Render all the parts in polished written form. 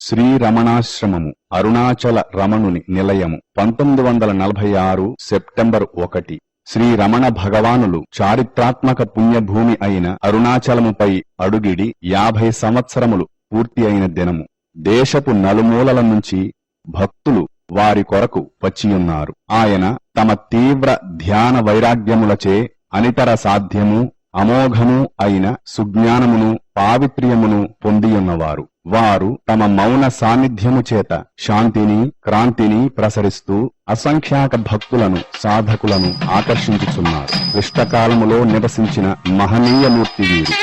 శ్రీ రమణాశ్రమము అరుణాచల రమణుని నిలయము 1946 September 1. Shri Ramana భగవానులు చారిత్రాత్మక పుణ్యభూమి అయిన అరుణాచలముపై అడుగిడి 50 సంవత్సరములు పూర్తి అయిన దినము. దేశపు నలుమూలల నుంచి భక్తులు వారి కొరకు వచ్చియున్నారు. ఆయన తమ తీవ్ర ధ్యాన వైరాగ్యములచే అనితర సాధ్యము అమోఘము అయిన సుజ్ఞానమును పావిత్ర్యమును పొందియున్నవారు. వారు తమ మౌన సాన్నిధ్యము చేత శాంతిని క్రాంతిని ప్రసరిస్తూ అసంఖ్యాక భక్తులను సాధకులను ఆకర్షించుచున్నారు. క్లిష్టకాలములో నివసించిన మహనీయమూర్తి వీరు.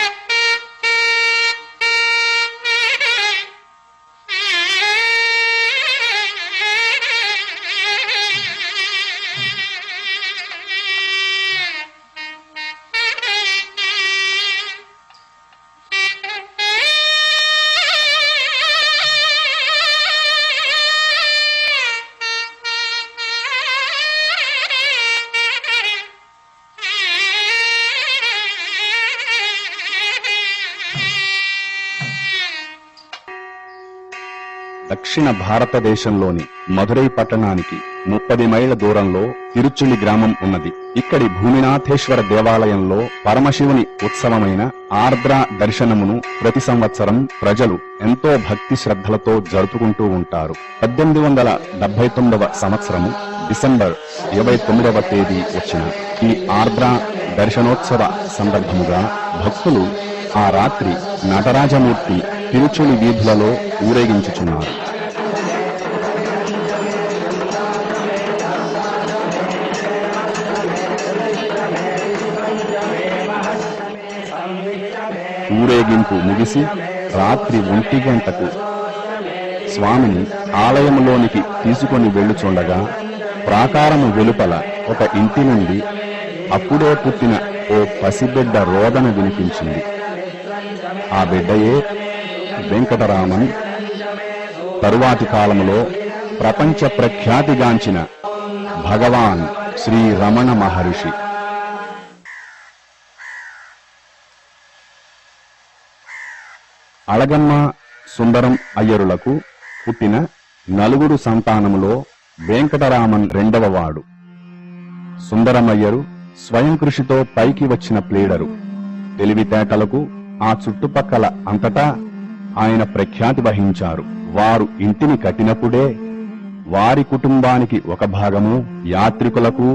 దక్షిణ భారతదేశంలోని మధురై పట్టణానికి 30 మైళ్ల దూరంలో తిరుచులి గ్రామం ఉన్నది. ఇక్కడి భూమినాథేశ్వర దేవాలయంలో పరమశివుని ఉత్సవమైన ఆర్ద్ర దర్శనమును ప్రతి సంవత్సరం ప్రజలు ఎంతో భక్తి శ్రద్ధలతో జరుపుకుంటూ ఉంటారు. 1879వ సంవత్సరము డిసెంబర్ 29వ తేదీ వచ్చిన ఈ ఆర్ద్ర దర్శనోత్సవ సందర్భముగా భక్తులు ఆ రాత్రి నటరాజమూర్తి తిరుచులి వీధులలో ఊరేగించుచున్నారు. ఊరేగింపు ముగిసి రాత్రి 1 గంటకు స్వామిని ఆలయములోనికి తీసుకొని వెళ్ళుచుండగా ప్రాకారము వెలుపల ఒక ఇంటి నుండి అప్పుడే పుట్టిన ఓ పసిబిడ్డ రోదన వినిపించింది. ఆ బిడ్డయే వెంకటరామన్, తరువాతి కాలములో ప్రపంచ ప్రఖ్యాతిగాంచిన భగవాన్ శ్రీ రమణ మహర్షి. అళగమ్మ సుందరం అయ్యరులకు పుట్టిన 4 సంతానములో వెంకటరామన్ 2వ వాడు. సుందరమయ్యరు స్వయం కృషితో పైకి వచ్చిన ప్లేడరు. తెలివితేటలకు ఆ చుట్టుపక్కల అంతటా ఆయన ప్రఖ్యాతి వహించారు. వారు ఇంటిని కట్టినప్పుడే వారి కుటుంబానికి ఒక భాగము, యాత్రికులకు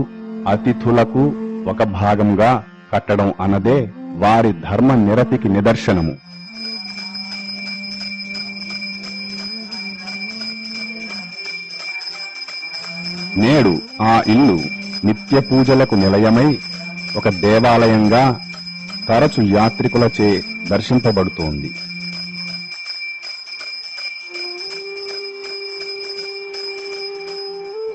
అతిథులకు ఒక భాగంగా కట్టడం అన్నదే వారి ధర్మ నిరతికి నిదర్శనము. నేడు ఆ ఇల్లు నిత్య పూజలకు నిలయమై ఒక దేవాలయంగా తరచు యాత్రికులచే దర్శింపబడుతోంది.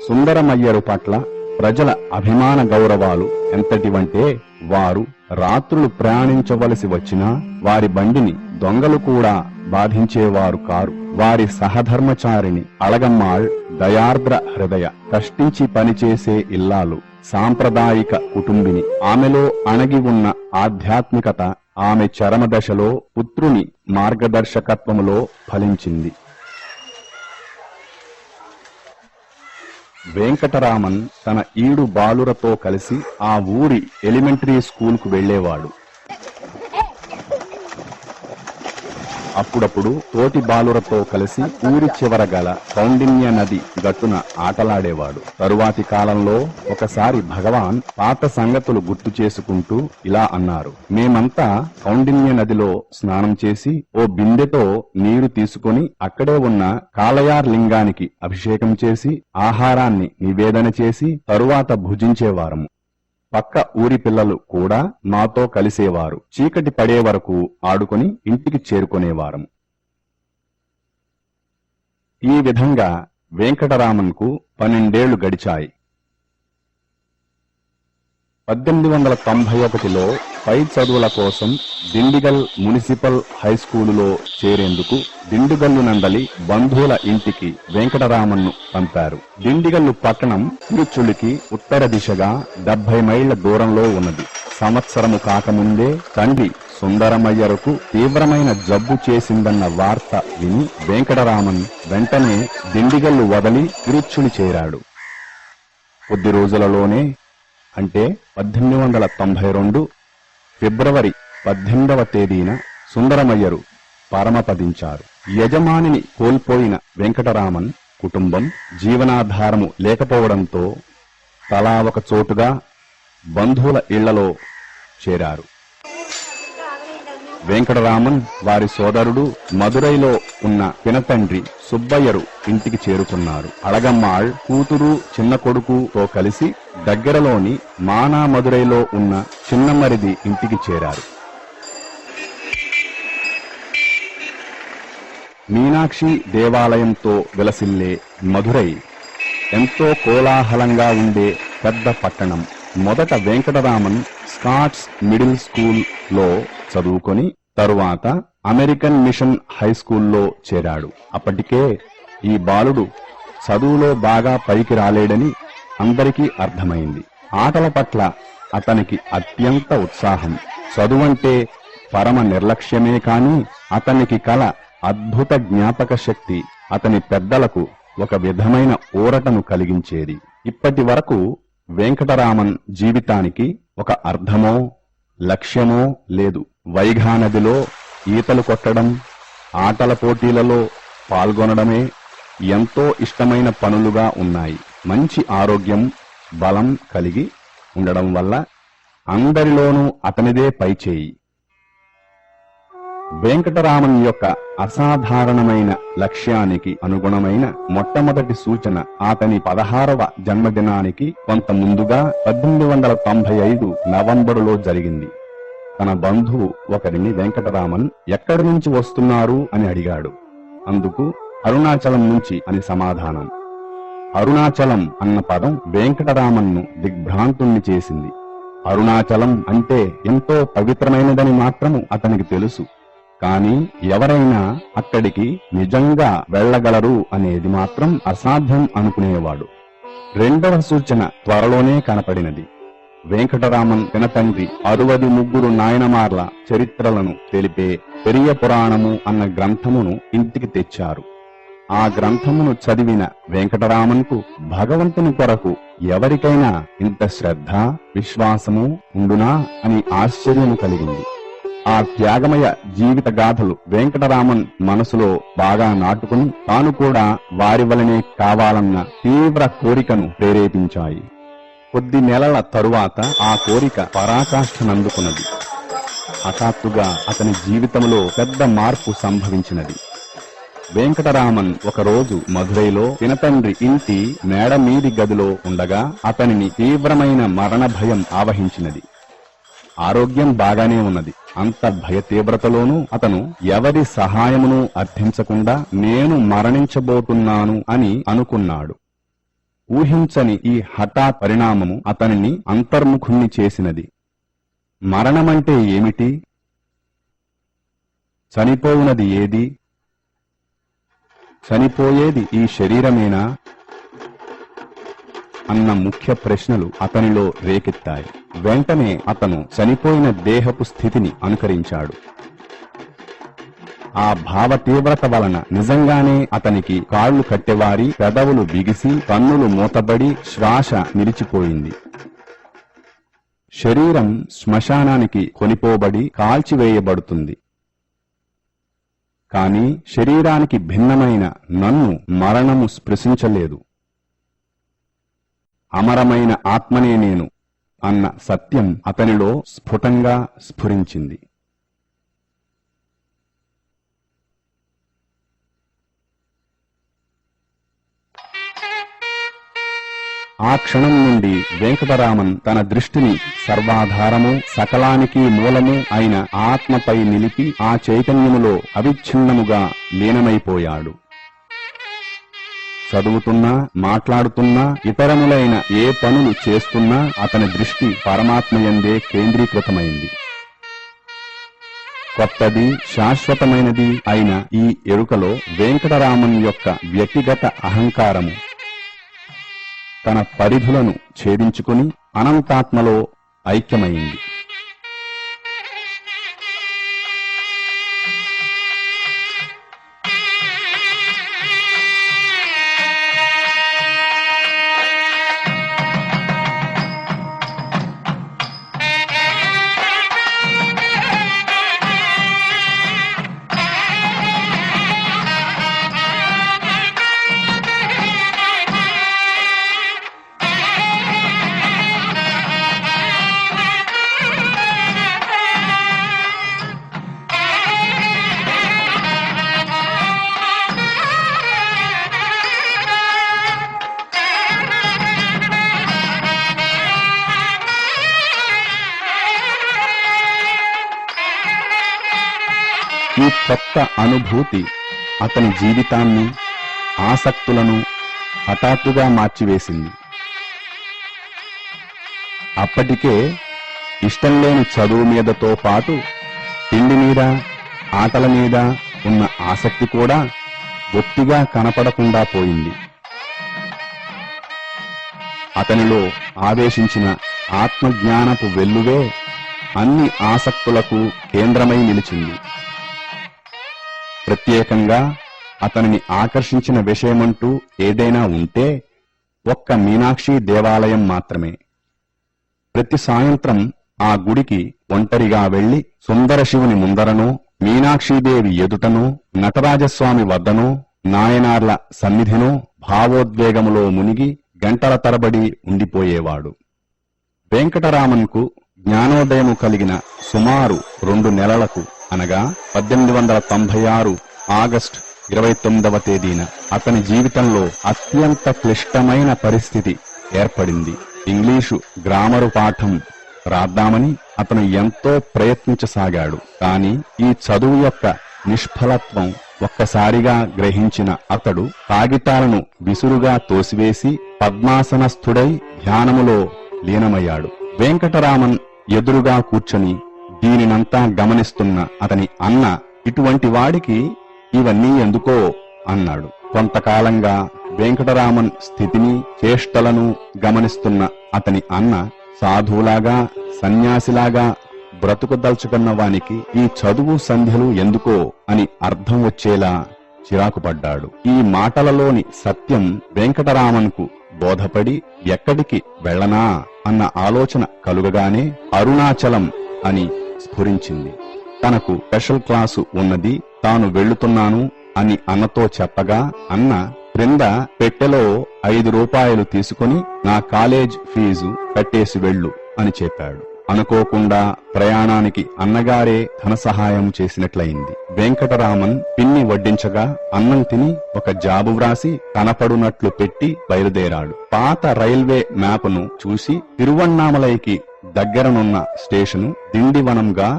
సుందరమయ్యరు పట్ల ప్రజల అభిమాన గౌరవాలు ఎంతటివంటే వారు రాత్రులు ప్రయాణించవలసి వచ్చినా వారి బండిని దొంగలు కూడా బాధించేవారు కారు. వారి సహధర్మచారిణి అళగమ్మాళ్ దయార్ద్ర హృదయ, కష్టించి పనిచేసే ఇల్లాలు, సాంప్రదాయిక కుటుంబిని. ఆమెలో అణగి ఉన్న ఆధ్యాత్మికత ఆమె చరమదశలో పుత్రుని మార్గదర్శకత్వములో ఫలించింది. వెంకటరామన్ తన ఈడు బాలురతో కలిసి ఆ ఊరి ఎలిమెంటరీ స్కూల్కు వెళ్లేవాడు. అప్పుడప్పుడు తోటి బాలురతో కలిసి ఊరి చివర గల కౌండిన్య నది గట్టున ఆటలాడేవాడు. తరువాతి కాలంలో ఒకసారి భగవాన్ పాత సంగతులు గుర్తు చేసుకుంటూ ఇలా అన్నారు: మేమంతా కౌండిన్య నదిలో స్నానం చేసి ఓ బిందెతో నీరు తీసుకుని అక్కడే ఉన్న కాళయార్ లింగానికి అభిషేకం చేసి ఆహారాన్ని నివేదన చేసి తరువాత భుజించేవారము. పక్క ఊరి పిల్లలు కూడా మాతో కలిసేవారు. చీకటి పడే వరకు ఆడుకొని ఇంటికి చేరుకునేవారం. ఈ విధంగా వెంకటరామన్కు 12 ఏళ్లు గడిచాయి. 1891లో పై చదువుల కోసం దిండిగల్ మున్సిపల్ హైస్కూలులో చేరేందుకు దిండుగల్లు నందలి బంధువుల ఇంటికి వెంకటరామన్ను పంపారు. దిండిగల్లు పట్టణం తిరుచులికి ఉత్తర దిశగా 70 మైళ్ల దూరంలో ఉన్నది. సంవత్సరము కాకముందే తండ్రి సుందరమయ్యరుకు తీవ్రమైన జబ్బు చేసిందన్న వార్త విని వెంకటరామన్ వెంటనే దిండిగల్లు వదలి తిరుచుని చేరాడు. కొద్ది రోజులలోనే, అంటే 1892 ఫిబ్రవరి 18వ తేదీన సుందరమయ్యరు పరమపదించారు. యజమానిని కోల్పోయిన వెంకటరామన్ కుటుంబం జీవనాధారము లేకపోవడంతో తలా ఒక చోటుగా బంధువుల ఇళ్లలో చేరారు. వెంకటరామన్ వారి సోదరుడు మదురైలో ఉన్న పినతండ్రి సుబ్బయ్యరు ఇంటికి చేరుకున్నారు. అళగమ్మాళ్ కూతురు చిన్న కొడుకుతో కలిసి దగ్గరలోని మానా మదురైలో ఉన్న చిన్నమరిది ఇంటికి చేరారు. మీనాక్షి దేవాలయంతో విలసిల్లే మధురై ఎంతో కోలాహలంగా ఉండే పెద్ద పట్టణం. మొదట వెంకటరామన్ స్కాట్స్ మిడిల్ స్కూల్లో చదువుకొని తరువాత అమెరికన్ మిషన్ హై స్కూల్లో చేరాడు. అప్పటికే ఈ బాలుడు చదువులో బాగా పైకి రాలేడని అందరికీ అర్థమైంది. ఆటల పట్ల అతనికి అత్యంత ఉత్సాహం. చదువంటే పరమ నిర్లక్ష్యమే కాని అతనికి కల అద్భుత జ్ఞాపక శక్తి అతని పెద్దలకు ఒక విధమైన ఊరటను కలిగించేది. ఇప్పటి వరకు వెంకటరామన్ జీవితానికి ఒక అర్థమో లక్ష్యమో లేదు. వైఘానదిలో ఈతలు కొట్టడం, ఆటల పోటీలలో పాల్గొనడమే ఎంతో ఇష్టమైన పనులుగా ఉన్నాయి. మంచి ఆరోగ్యం, బలం కలిగి ఉండడం వల్ల అందరిలోనూ అతనిదే పైచేయి. వెంకటరామన్ యొక్క అసాధారణమైన లక్ష్యానికి అనుగుణమైన మొట్టమొదటి సూచన అతని 16వ జన్మదినానికి కొంత ముందుగా 1895 నవంబరులో జరిగింది. తన బంధువు ఒకరిని వెంకటరామన్ ఎక్కడి నుంచి వస్తున్నారు అని అడిగాడు. అందుకు అరుణాచలం నుంచి అని సమాధానం. అరుణాచలం అన్న పదం వెంకటరామన్ను దిగ్భ్రాంతుణ్ణి చేసింది. అరుణాచలం అంటే ఎంతో పవిత్రమైనదని మాత్రము అతనికి తెలుసు. కాని ఎవరైనా అక్కడికి నిజంగా వెళ్లగలరు అనేది మాత్రం అసాధ్యం అనుకునేవాడు. రెండవ సూచన త్వరలోనే కనపడినది. వెంకటరామన్ పినతండ్రి 63 నాయనమార్ల చరిత్రలను తెలిపే పెరియ పురాణము అన్న గ్రంథమును ఇంటికి తెచ్చారు. ఆ గ్రంథమును చదివిన వెంకటరామన్కు భగవంతుని కొరకు ఎవరికైనా ఇంత శ్రద్ధ, విశ్వాసము ఉండునా అని ఆశ్చర్యము కలిగింది. ఆ త్యాగమయ జీవిత గాథలు వెంకటరామన్ మనసులో బాగా నాటుకుని తాను కూడా వారి వలనే కావాలన్న తీవ్ర కోరికను ప్రేరేపించాయి. కొద్ది నెలల తరువాత ఆ కోరిక పరాకాష్ఠనందుకున్నది. హఠాత్తుగా అతని జీవితంలో పెద్ద మార్పు సంభవించినది. వెంకటరామన్ ఒకరోజు మధురైలో పినతండ్రి ఇంటి మేడ మీది గదిలో ఉండగా అతనిని తీవ్రమైన మరణ భయం ఆవహించినది. ఆరోగ్యం బాగానే ఉన్నది. అంత భయ తీవ్రతలోనూ అతను ఎవరి సహాయమును అర్థించకుండా నేను మరణించబోతున్నాను అని అనుకున్నాడు. ఊహించని ఈ హఠాత్ పరిణామము అతనిని అంతర్ముఖుణ్ణి చేసినది. మరణమంటే ఏమిటి? చనిపోవునది ఏది? చనిపోయేది ఈ శరీరమేనా అన్న ముఖ్య ప్రశ్నలు అతనిలో రేకెత్తాయి. వెంటనే అతను చనిపోయిన దేహపు స్థితిని అనుకరించాడు. ఆ భావ తీవ్రత వలన నిజంగానే అతనికి కాళ్లు కట్టెవారి, పెదవులు బిగిసి, కన్నులు మూతబడి, శ్వాస నిలిచిపోయింది. శరీరం శ్మశానానికి కొనిపోబడి కాల్చివేయబడుతుంది. కాని శరీరానికి భిన్నమైన నన్ను మరణము స్పృశించలేదు. అమరమైన ఆత్మనే నేను అన్న సత్యం అతనిలో స్ఫుటంగా స్ఫురించింది. ఆ క్షణం నుండి వెంకటరామన్ తన దృష్టిని సర్వాధారము, సకలానికి మూలము అయిన ఆత్మపై నిలిపి ఆ చైతన్యములో అవిచ్ఛిన్నముగా లీనమైపోయాడు. చదువుతున్నా, మాట్లాడుతున్నా, ఇతరములైన ఏ పనులు చేస్తున్నా అతని దృష్టి పరమాత్మయందే కేంద్రీకృతమైంది. కొత్తది, శాశ్వతమైనది అయిన ఈ ఎరుకలో వెంకటరామన్ యొక్క వ్యక్తిగత అహంకారము తన పరిధులను ఛేదించుకుని అనంతాత్మలో ఐక్యమైంది. ఈ కొత్త అనుభూతి అతని జీవితాన్ని, ఆసక్తులను హఠాత్తుగా మార్చివేసింది. అప్పటికే ఇష్టం లేని చదువు మీదతో పాటు తిండి మీద, ఆటల మీద ఉన్న ఆసక్తి కూడా బొత్తిగా కనపడకుండా పోయింది. అతనిలో ఆవేశించిన ఆత్మజ్ఞానపు వెల్లువే అన్ని ఆసక్తులకు కేంద్రమై నిలిచింది. ప్రత్యేకంగా అతనిని ఆకర్షించిన విషయమంటూ ఏదైనా ఉంటే ఒక్క మీనాక్షి దేవాలయం మాత్రమే. ప్రతి సాయంత్రం ఆ గుడికి ఒంటరిగా వెళ్లి సుందర శివుని ముందరనో, మీనాక్షీదేవి ఎదుటనో, నటరాజస్వామి వద్దనో, నాయనార్ల సన్నిధినో భావోద్వేగములో మునిగి గంటల తరబడి ఉండిపోయేవాడు. వెంకటరామన్కు జ్ఞానోదయము కలిగిన సుమారు 2 నెలలకు అనగా 1896 ఆగస్టు 29వ తేదీన అతని జీవితంలో అత్యంత క్లిష్టమైన పరిస్థితి ఏర్పడింది. ఇంగ్లీషు గ్రామరు పాఠం రాద్దామని అతను ఎంతో ప్రయత్నించసాగాడు. కాని ఈ చదువు యొక్క నిష్ఫలత్వం ఒక్కసారిగా గ్రహించిన అతడు కాగితాలను విసురుగా తోసివేసి పద్మాసనస్థుడై ధ్యానములో లీనమయ్యాడు. వెంకటరామన్ ఎదురుగా కూర్చొని దీనినంతా గమనిస్తున్న అతని అన్న, ఇటువంటి వాడికి ఇవన్నీ ఎందుకో అన్నాడు. కొంతకాలంగా వెంకటరామన్ స్థితిని, చేష్టలను గమనిస్తున్న అతని అన్న సాధువులాగా, సన్యాసిలాగా బ్రతుకుదల్చుకున్న వానికి ఈ చదువు సంధ్యలు ఎందుకో అని అర్థం వచ్చేలా చిరాకుపడ్డాడు. ఈ మాటలలోని సత్యం వెంకటరామన్కు బోధపడి ఎక్కడికి వెళ్లనా అన్న ఆలోచన కలుగగానే అరుణాచలం అని స్ఫురించింది. తనకు స్పెషల్ క్లాసు ఉన్నది, తాను వెళ్లుతున్నాను అని అన్నతో చెప్పగా అన్న క్రింద పెట్టెలో 5 రూపాయలు తీసుకుని నా కాలేజ్ ఫీజు కట్టేసి వెళ్ళు అని చెప్పాడు. అనుకోకుండా ప్రయాణానికి అన్నగారే ధన సహాయం చేసినట్లయింది. వెంకటరామన్ పిన్ని వడ్డించగా అన్నం తిని ఒక జాబు వ్రాసి కనపడునట్లు పెట్టి బయలుదేరాడు. పాత రైల్వే మ్యాప్ను చూసి తిరువణ్ణామలైకి దగ్గరనున్న స్టేషను దిండివనంగా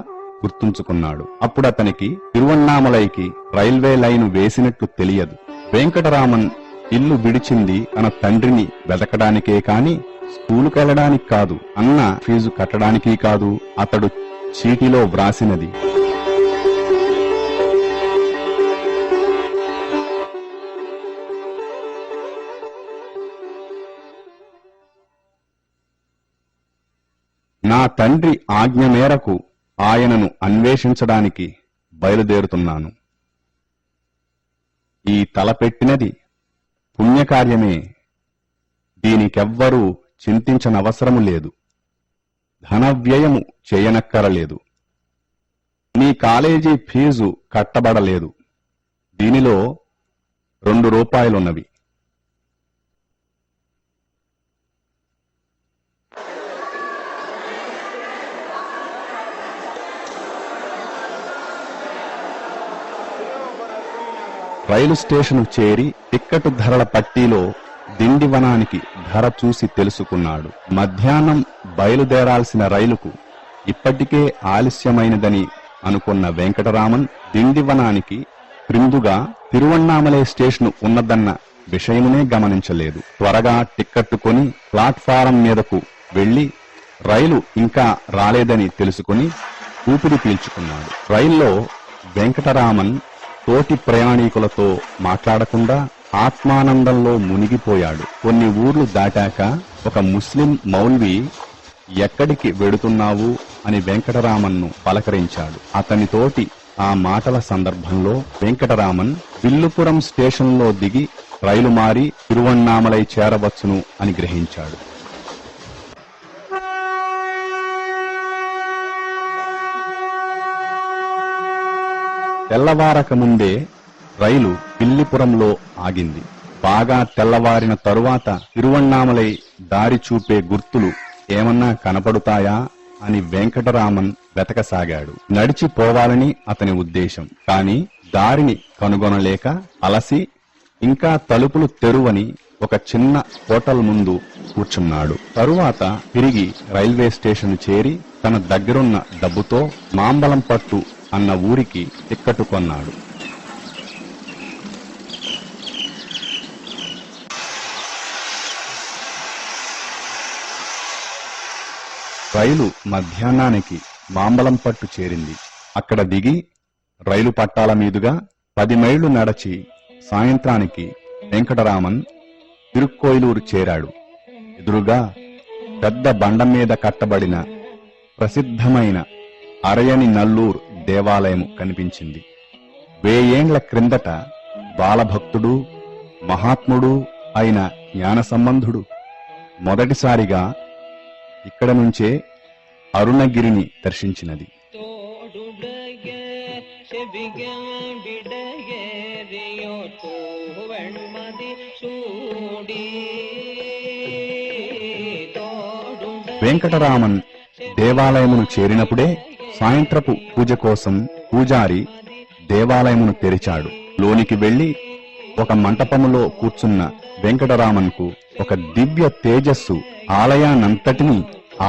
గుర్తుంచుకున్నాడు. అప్పుడతనికి తిరువణ్ణామలైకి రైల్వే లైను వేసినట్లు తెలియదు. వెంకటరామన్ ఇల్లు విడిచింది తన తండ్రిని వెతకడానికే కాని స్కూలుకెళ్లడానికి కాదు, అన్న ఫీజు కట్టడానికి కాదు. అతడు చీటిలో వ్రాసినది నా తండ్రి ఆజ్ఞ మేరకు ఆయనను అన్వేషించడానికి బయలుదేరుతున్నాను. ఈ తలపెట్టినది పుణ్యకార్యమే, దీనికెవ్వరూ చింతించనవసరము లేదు, ధనవ్యయము చేయనక్కరలేదు. నీ కాలేజీ ఫీజు కట్టబడలేదు, దీనిలో 2 రూపాయలున్నవి. రైలు స్టేషను చేరి టిక్కటు ధరల పట్టీలో దిండివనానికి ధర చూసి తెలుసుకున్నాడు. మధ్యాహ్నం బయలుదేరాల్సిన రైలుకు ఇప్పటికే ఆలస్యమైనదని అనుకున్న వెంకటరామన్ దిండివనానికి క్రిందుగా తిరువణ్ణామలై స్టేషను ఉన్నదన్న విషయమునే గమనించలేదు. త్వరగా టిక్కెట్టు కొని ప్లాట్ఫారం మీదకు వెళ్లి రైలు ఇంకా రాలేదని తెలుసుకుని ఊపిరి పీల్చుకున్నాడు. రైల్లో వెంకటరామన్ తోటి ప్రయాణికులతో మాట్లాడకుండా ఆత్మానందంలో మునిగిపోయాడు. కొన్ని ఊర్లు దాటాక ఒక ముస్లిం మౌల్వీ ఎక్కడికి వెడుతున్నావు అని వెంకటరామన్ను పలకరించాడు. అతనితోటి ఆ మాటల సందర్భంలో వెంకటరామన్ విల్లుపురం స్టేషన్లో దిగి రైలు మారి తిరువణ్ణామలై చేరవచ్చును అని గ్రహించాడు. తెల్లవారక ముందే రైలు విల్లిపురంలో ఆగింది. బాగా తెల్లవారిన తరువాత తిరువణ్ణామలై దారి చూపే గుర్తులు ఏమన్నా కనపడుతాయా అని వెంకటరామన్ వెతకసాగాడు. నడిచిపోవాలని అతని ఉద్దేశం. కాని దారిని కనుగొనలేక అలసి ఇంకా తలుపులు తెరువని ఒక చిన్న హోటల్ ముందు కూర్చున్నాడు. తరువాత తిరిగి రైల్వే స్టేషన్ చేరి తన దగ్గరున్న డబ్బుతో మాంబలం పట్టు అన్న ఊరికి టిక్కెట్టు కొన్నాడు. రైలు మధ్యాహ్నానికి మాంబలంపట్టు చేరింది. అక్కడ దిగి రైలు పట్టాల మీదుగా 10 మైళ్లు నడచి సాయంత్రానికి వెంకటరామన్ తిరుక్కోయిలూరు చేరాడు. ఎదురుగా పెద్ద బండ మీద కట్టబడిన ప్రసిద్ధమైన అరయని నల్లూర్ దేవాలయం కనిపించింది. 1000 ఏండ్ల క్రిందట బాలభక్తుడు మహాత్ముడు అయిన జ్ఞానసంబంధుడు మొదటిసారిగా ఇక్కడ నుంచే అరుణగిరిని దర్శించినది. వెంకటరామన్ దేవాలయమును చేరినప్పుడే సాయంత్రపు పూజ కోసం పూజారి దేవాలయమును తెరిచాడు. లోనికి వెళ్లి ఒక మంటపములో కూర్చున్న వెంకటరామన్కు ఒక దివ్య తేజస్సు ఆలయానంతటినీ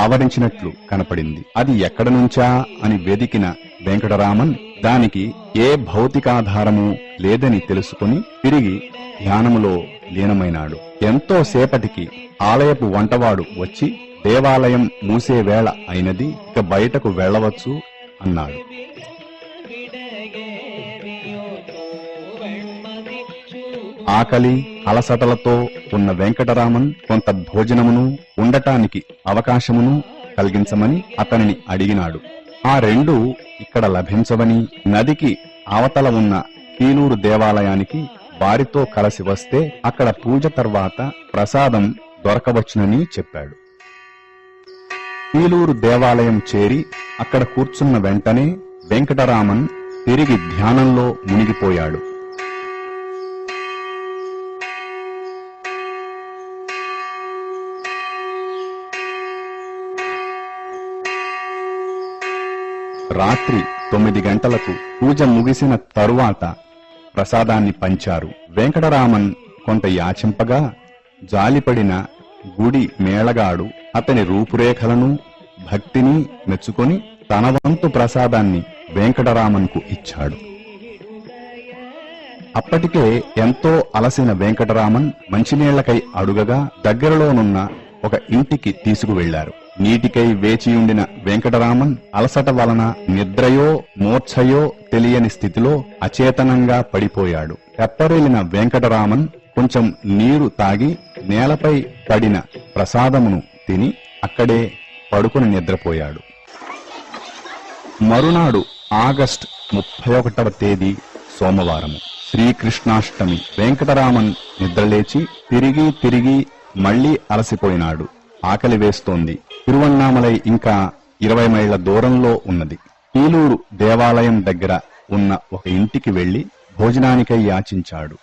ఆవరించినట్లు కనపడింది. అది ఎక్కడ నుంచా అని వెదికిన వెంకటరామన్ దానికి ఏ భౌతికాధారము లేదని తెలుసుకుని తిరిగి ధ్యానములో లీనమైనాడు. ఎంతో సేపటికి ఆలయపు వంటవాడు వచ్చి దేవాలయం మూసే వేళ అయినది, ఇక బయటకు వెళ్లవచ్చు అన్నాడు. ఆకలి అలసటలతో ఉన్న వెంకటరామన్ కొంత భోజనమును ఉండటానికి అవకాశమును కలిగించమని అతనిని అడిగినాడు. ఆ రెండూ ఇక్కడ లభించవని, నదికి అవతల ఉన్న కీలూరు దేవాలయానికి వారితో కలిసి వస్తే అక్కడ పూజ తర్వాత ప్రసాదం దొరకవచ్చునని చెప్పాడు. కీలూరు దేవాలయం చేరి అక్కడ కూర్చున్న వెంటనే వెంకటరామన్ తిరిగి ధ్యానంలో మునిగిపోయాడు. రాత్రి 9 గంటలకు పూజ ముగిసిన తరువాత ప్రసాదాన్ని పంచారు. వెంకటరామన్ కొంత యాచింపగా జాలిపడిన గుడి మేళగాడు అతని రూపురేఖలను భక్తిని మెచ్చుకొని తన వంతు ప్రసాదాన్ని వెంకటరామన్కు ఇచ్చాడు. అప్పటికే ఎంతో అలసిన వెంకటరామన్ మంచినీళ్లకై అడుగగా దగ్గరలోనున్న ఒక ఇంటికి తీసుకువెళ్లారు. నీటికై వేచియుండిన వెంకటరామన్ అలసట వలన నిద్రయో మూర్ఛయో తెలియని స్థితిలో అచేతనంగా పడిపోయాడు. తెప్పరిల్లిన వెంకటరామన్ కొంచెం నీరు తాగి నేలపై పడిన ప్రసాదమును తిని అక్కడే పడుకుని నిద్రపోయాడు. మరునాడు ఆగస్టు 31వ తేదీ సోమవారము, శ్రీకృష్ణాష్టమి. వెంకటరామన్ నిద్రలేచి తిరిగి మళ్లీ అలసిపోయినాడు. ఆకలి వేస్తోంది. తిరువణ్ణామలై ఇంకా 20 మైళ్ల దూరంలో ఉన్నది. కీలూరు దేవాలయం దగ్గర ఉన్న ఒక ఇంటికి వెళ్లి భోజనానికై యాచించాడు.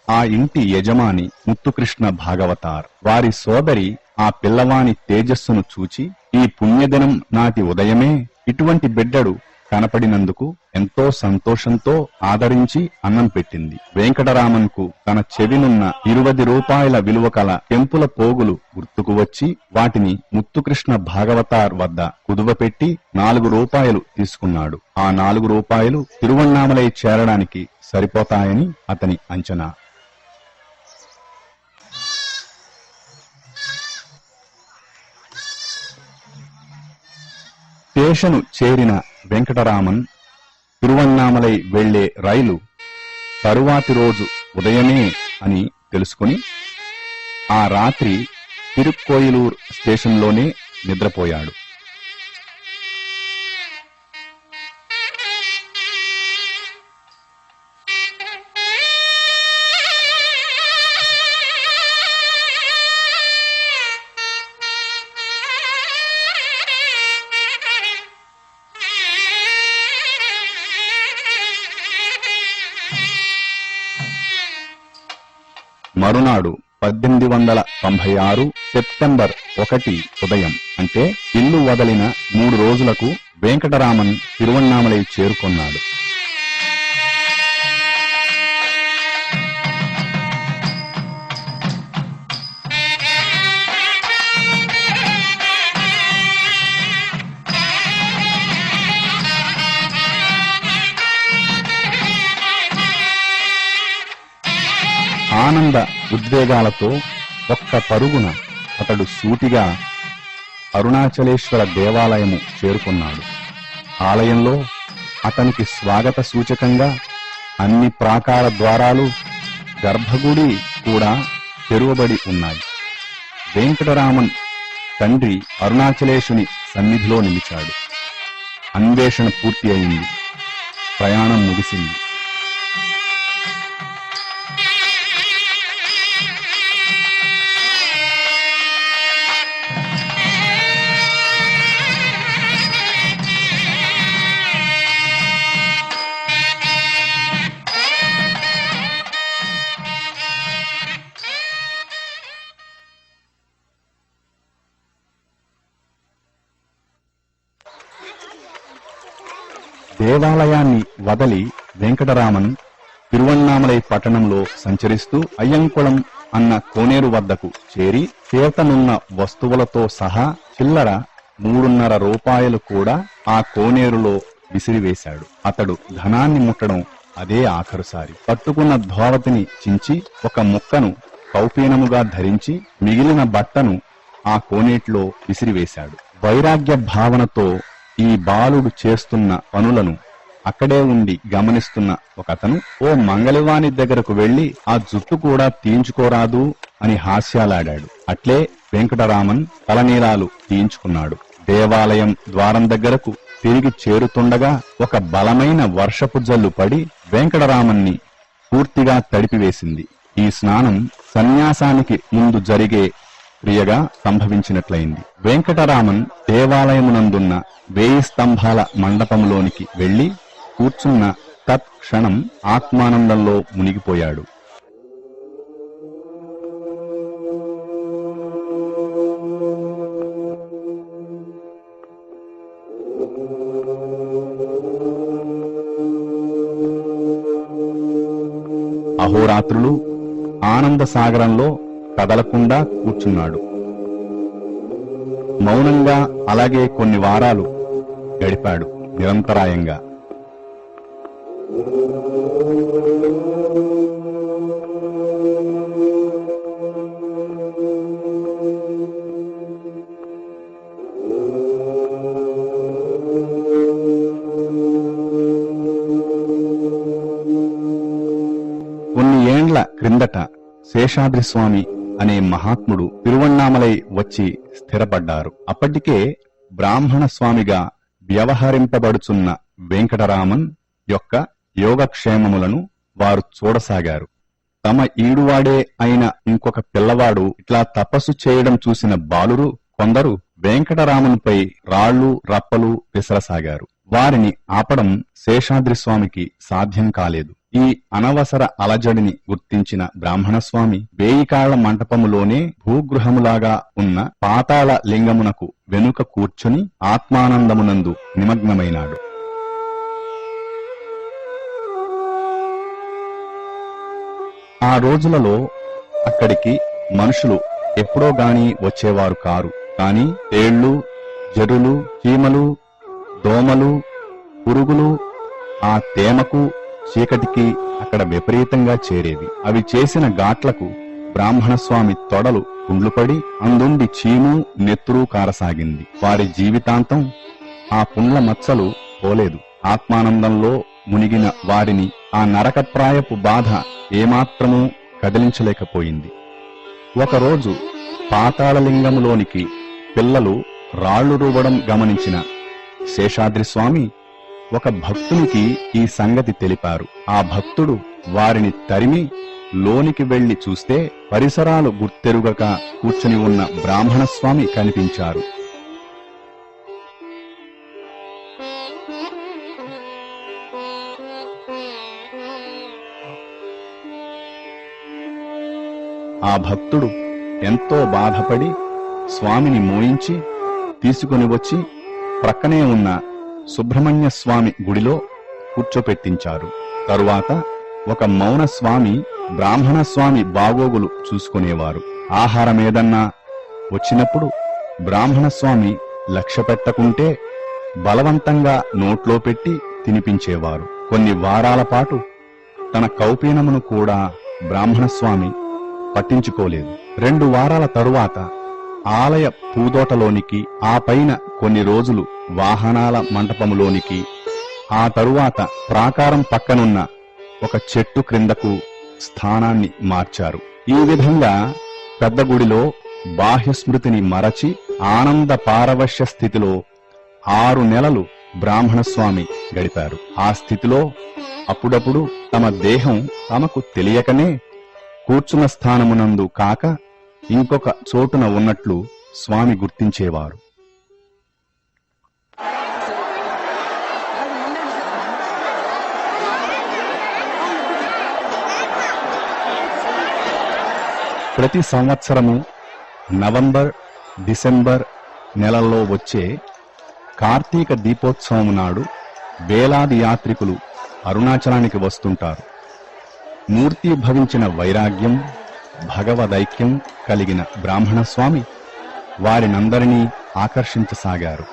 ఆ ఇంటి యజమాని ముత్తుకృష్ణ భాగవతార్. వారి సోదరి ఆ పిల్లవాని తేజస్సును చూచి, ఈ పుణ్యదినం నాటి ఉదయమే ఇటువంటి బిడ్డడు కనపడినందుకు ఎంతో సంతోషంతో ఆదరించి అన్నం పెట్టింది. వెంకటరామన్కు తన చెవినున్న 20 రూపాయల విలువ కల పెంపుల పోగులు గుర్తుకు వచ్చి వాటిని ముత్తుకృష్ణ భాగవతార్ వద్ద కుదువపెట్టి 4 రూపాయలు తీసుకున్నాడు. ఆ 4 రూపాయలు తిరువణ్ణామలై చేరడానికి సరిపోతాయని అతని అంచనా. స్టేషను చేరిన వెంకటరామన్ తిరువణ్ణామలై వెళ్లే రైలు తరువాతి రోజు ఉదయమే అని తెలుసుకుని ఆ రాత్రి తిరుక్కోయిలూర్ స్టేషన్లోనే నిద్రపోయాడు. మరునాడు 1896 సెప్టెంబర్ 1 ఉదయం, అంటే ఇల్లు వదిలిన 3 రోజులకు వెంకటరామన్ తిరువణ్ణామలై చేరుకొన్నాడు. ఆనంద ఉద్వేగాలతో ఒక్క పరుగున అతడు సూటిగా అరుణాచలేశ్వర దేవాలయము చేరుకున్నాడు. ఆలయంలో అతనికి స్వాగత సూచకంగా అన్ని ప్రాకార ద్వారాలు, గర్భగుడి కూడా తెరువబడి ఉన్నాయి. వెంకటరామన్ తండ్రి అరుణాచలేశుని సన్నిధిలో నిలిచాడు. అన్వేషణ పూర్తి అయింది. ప్రయాణం ముగిసింది. దేవాలయాన్ని వదలి వెంకటరామన్ తిరువణ్ణామలై పట్టణంలో సంచరిస్తూ అయ్యంకుళం అన్న కోనేరు వద్దకు చేరి చేతనున్న వస్తువులతో సహా చిల్లర 3.5 రూపాయలు కూడా ఆ కోనేరులో విసిరివేశాడు. అతడు ధనాన్ని ముట్టడం అదే ఆఖరుసారి. పట్టుకున్న ధోవతిని చించి ఒక ముక్కను కౌపీనముగా ధరించి మిగిలిన బట్టను ఆ కోనేట్లో విసిరివేశాడు. వైరాగ్య భావనతో ఈ బాలుడు చేస్తున్న పనులను అక్కడే ఉండి గమనిస్తున్న ఒకతను ఓ మంగళవాణి దగ్గరకు వెళ్లి ఆ జుట్టు కూడా తీయించుకోరాదు అని హాస్యాలాడాడు. అట్లే వెంకటరామన్ తలనీలాలు తీయించుకున్నాడు. దేవాలయం ద్వారం దగ్గరకు తిరిగి చేరుతుండగా ఒక బలమైన వర్షపు జల్లు పడి వెంకటరామన్ని పూర్తిగా తడిపివేసింది. ఈ స్నానం సన్యాసానికి ముందు జరిగే క్రియగా సంభవించినట్లయింది. వెంకటరామన్ దేవాలయమునందున్న 1000 స్తంభాల మండపంలోనికి వెళ్లి కూర్చున్న తత్క్షణం ఆత్మానందంలో మునిగిపోయాడు. అహోరాత్రులు ఆనంద సాగరంలో కదలకుండా కూర్చున్నాడు. మౌనంగా అలాగే కొన్ని వారాలు గడిపాడు నిరంతరాయంగా. కొన్ని ఏండ్ల క్రిందట శేషాద్రి స్వామి అనే మహాత్ముడు తిరువణ్ణామలై వచ్చి స్థిరపడ్డారు. అప్పటికే బ్రాహ్మణ స్వామిగా వ్యవహరింపబడుచున్న వెంకటరామన్ యొక్క యోగక్షేమములను వారు చూడసాగారు. తమ ఈడువాడే అయిన ఇంకొక పిల్లవాడు ఇట్లా తపస్సు చేయడం చూసిన బాలురు కొందరు వెంకటరామన్పై రాళ్లు రప్పలు విసరసాగారు. వారిని ఆపడం శేషాద్రి స్వామికి సాధ్యం కాలేదు. ఈ అనవసర అలజడిని గుర్తించిన బ్రాహ్మణస్వామి 1000 కాళ్ల మంటపములోనే భూగృహములాగా ఉన్న పాతాళ లింగమునకు వెనుక కూర్చుని ఆత్మానందమునందు నిమగ్నమైనాడు. ఆ రోజులలో అక్కడికి మనుషులు ఎప్పుడో గాని వచ్చేవారు కారు. కాని తేళ్లు, జరులు, చీమలు, దోమలు, పురుగులు ఆ తేమకు చీకటికి అక్కడ విపరీతంగా చేరేవి. అవి చేసిన ఘాట్లకు బ్రాహ్మణస్వామి తొడలు పుండ్లుపడి అందుండి చీము నెత్తురు కారసాగింది. వారి జీవితాంతం ఆ పుండ్ల మచ్చలు పోలేదు. ఆత్మానందంలో మునిగిన వారిని ఆ నరకప్రాయపు బాధ ఏమాత్రమూ కదిలించలేకపోయింది. ఒకరోజు పాతాళలింగములోనికి పిల్లలు రాళ్లు రూబడం గమనించిన శేషాద్రి స్వామి ఒక భక్తునికి ఈ సంగతి తెలిపారు. ఆ భక్తుడు వారిని తరిమి లోనికి వెళ్లి చూస్తే పరిసరాలు గుర్తెరుగక కూర్చుని ఉన్న బ్రాహ్మణస్వామి కనిపించారు. ఆ భక్తుడు ఎంతో బాధపడి స్వామిని మోయించి తీసుకుని వచ్చి ప్రక్కనే ఉన్న సుబ్రహ్మణ్య స్వామి గుడిలో కూర్చోపెట్టించారు. తరువాత ఒక మౌన స్వామి బ్రాహ్మణ స్వామి బాగోగులు చూసుకునేవారు. ఆహారమేదన్నా వచ్చినప్పుడు బ్రాహ్మణ స్వామి లక్ష్య పెట్టకుంటే బలవంతంగా నోట్లో పెట్టి తినిపించేవారు. కొన్ని వారాల పాటు తన కౌపీనమును కూడా బ్రాహ్మణస్వామి పట్టించుకోలేదు. 2 వారాల తరువాత ఆలయ పూదోటలోనికి, ఆ పైన కొన్ని రోజులు వాహనాల మంటపములోనికి, ఆ తరువాత ప్రాకారం పక్కనున్న ఒక చెట్టు క్రిందకు స్థానాన్ని మార్చారు. ఈ విధంగా పెద్ద గుడిలో బాహ్యస్మృతిని మరచి ఆనంద పారవశ్య స్థితిలో 6 నెలలు బ్రాహ్మణస్వామి గడిపారు. ఆ స్థితిలో అప్పుడప్పుడు తమ దేహం తమకు తెలియకనే కూర్చున్న స్థానమునందు కాక ఇంకొక చోటున ఉన్నట్లు స్వామి గుర్తించేవారు. ప్రతి సంవత్సరము నవంబర్, డిసెంబర్ నెలల్లో వచ్చే కార్తీక దీపోత్సవం నాడు వేలాది యాత్రికులు అరుణాచలానికి వస్తుంటారు. మూర్తీభవించిన వైరాగ్యం, భగవదైక్యం కలిగిన బ్రాహ్మణస్వామి వారినందరినీ ఆకర్షించసాగారు.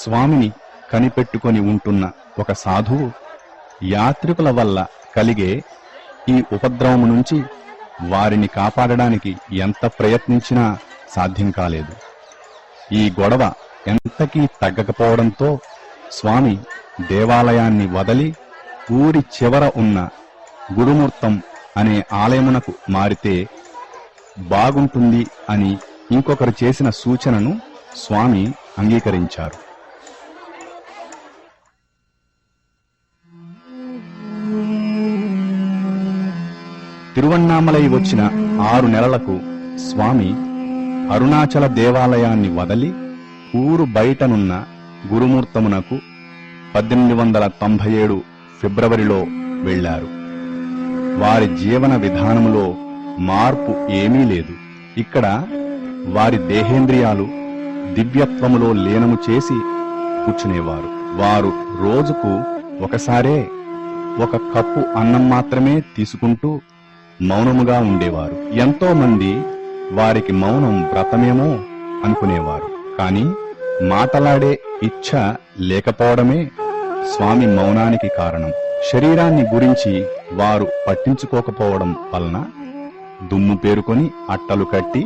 స్వామిని కనిపెట్టుకొని ఉంటున్న ఒక సాధువు యాత్రికుల వల్ల కలిగే ఈ ఉపద్రవము నుంచి వారిని కాపాడడానికి ఎంత ప్రయత్నించినా సాధ్యం కాలేదు. ఈ గొడవ ఎంతకీ తగ్గకపోవడంతో స్వామి దేవాలయాన్ని వదలి ఊరి చివర ఉన్న గురుమూర్తం అనే ఆలయమునకు మారితే బాగుంటుంది అని ఇంకొకరు చేసిన సూచనను స్వామి అంగీకరించారు. తిరువణ్ణామలై వచ్చిన 6 నెలలకు స్వామి అరుణాచల దేవాలయాన్ని వదలి ఊరు బయటనున్న గురుమూర్తమునకు 1897 ఫిబ్రవరిలో వెళ్లారు. వారి జీవన విధానములో మార్పు ఏమీ లేదు. ఇక్కడ వారి దేహేంద్రియాలు దివ్యత్వములో లీనము చేసి కూర్చునేవారు. వారు రోజుకు ఒకసారే 1 కప్పు అన్నం మాత్రమే తీసుకుంటూ మౌనముగా ఉండేవారు. ఎంతో మంది వారికి మౌనం వ్రతమేమో అనుకునేవారు. కాని మాటలాడే ఇచ్ఛ లేకపోవడమే స్వామి మౌనానికి కారణం. శరీరాన్ని గురించి వారు పట్టించుకోకపోవడం వలన దుమ్ము పేరుకొని అట్టలు కట్టి,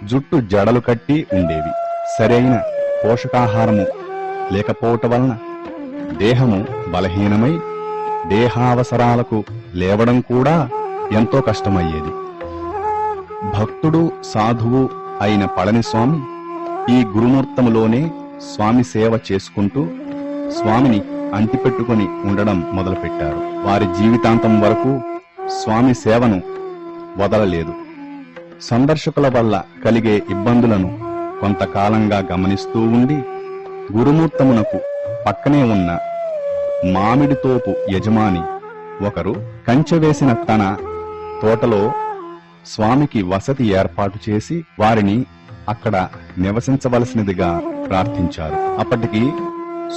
జుట్టు జడలు కట్టి ఉండేవి. సరైన పోషకాహారము లేకపోవటం వలన దేహము బలహీనమై దేహావసరాలకు లేవడం కూడా ఎంతో కష్టమయ్యేది. భక్తుడు, సాధువు అయిన పళనిస్వామి ఈ గురుమూర్తములోనే స్వామి సేవ చేసుకుంటూ స్వామిని అంటిపెట్టుకుని ఉండడం మొదలుపెట్టారు. వారి జీవితాంతం వరకు స్వామి సేవను వదలలేదు. సందర్శకుల వల్ల కలిగే ఇబ్బందులను కొంతకాలంగా గమనిస్తూ ఉండి గురుమూర్తమునకు పక్కనే ఉన్న మామిడి తోపు యజమాని ఒకరు కంచె వేసిన తన తోటలో స్వామికి వసతి ఏర్పాటు చేసి వారిని అక్కడ నివసించవలసినదిగా ప్రార్థించారు. అప్పటికి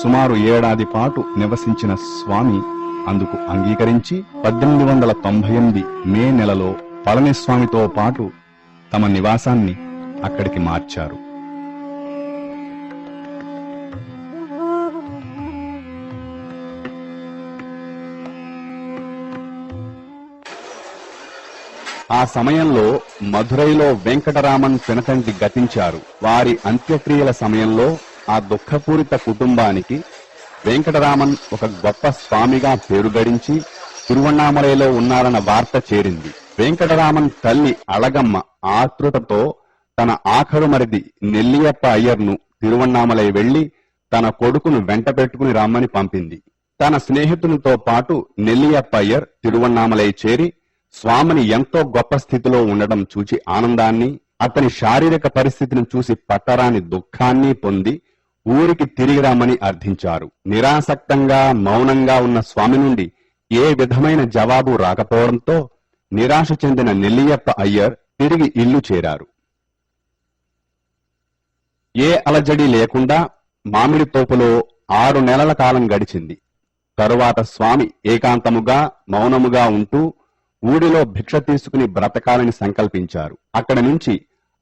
సుమారు 1 ఏడాది పాటు నివసించిన స్వామి అందుకు అంగీకరించి 1898 మే నెలలో పళనిస్వామితో పాటు తమ నివాసాన్ని అక్కడికి మార్చారు. ఆ సమయంలో మధురైలో వెంకటరామన్ పినతండ్రి గతించారు. వారి అంత్యక్రియల సమయంలో ఆ దుఃఖపూరిత కుటుంబానికి వెంకటరామన్ ఒక గొప్ప స్వామిగా పేరు గడించి తిరువణ్ణామలైలో ఉన్నారన్న వార్త చేరింది. వెంకటరామన్ తల్లి అళగమ్మ ఆతృతతో తన ఆఖరు మరిది నెల్లియప్ప అయ్యర్ను తిరువణ్ణామలై వెళ్లి తన కొడుకును వెంట పెట్టుకుని రమ్మని పంపింది. తన స్నేహితునితో పాటు నెల్లియప్ప అయ్యర్ తిరువణ్ణామలై చేరి స్వామిని ఎంతో గొప్ప స్థితిలో ఉండడం చూచి ఆనందాన్ని, అతని శారీరక పరిస్థితిని చూసి పట్టరాని దుఃఖాన్ని పొంది ఊరికి తిరిగి రమ్మని అర్థించారు. నిరాసక్తంగా మౌనంగా ఉన్న స్వామి నుండి ఏ విధమైన జవాబు రాకపోవడంతో నిరాశ చెందిన నెల్లియప్ప అయ్యర్ తిరిగి ఇల్లు చేరారు. ఏ అలజడి లేకుండా మామిడి తోపులో 6 నెలల కాలం గడిచింది. తరువాత స్వామి ఏకాంతముగా మౌనముగా ఉంటూ ఊడిలో భిక్ష తీసుకుని బ్రతకాలని సంకల్పించారు. అక్కడి నుంచి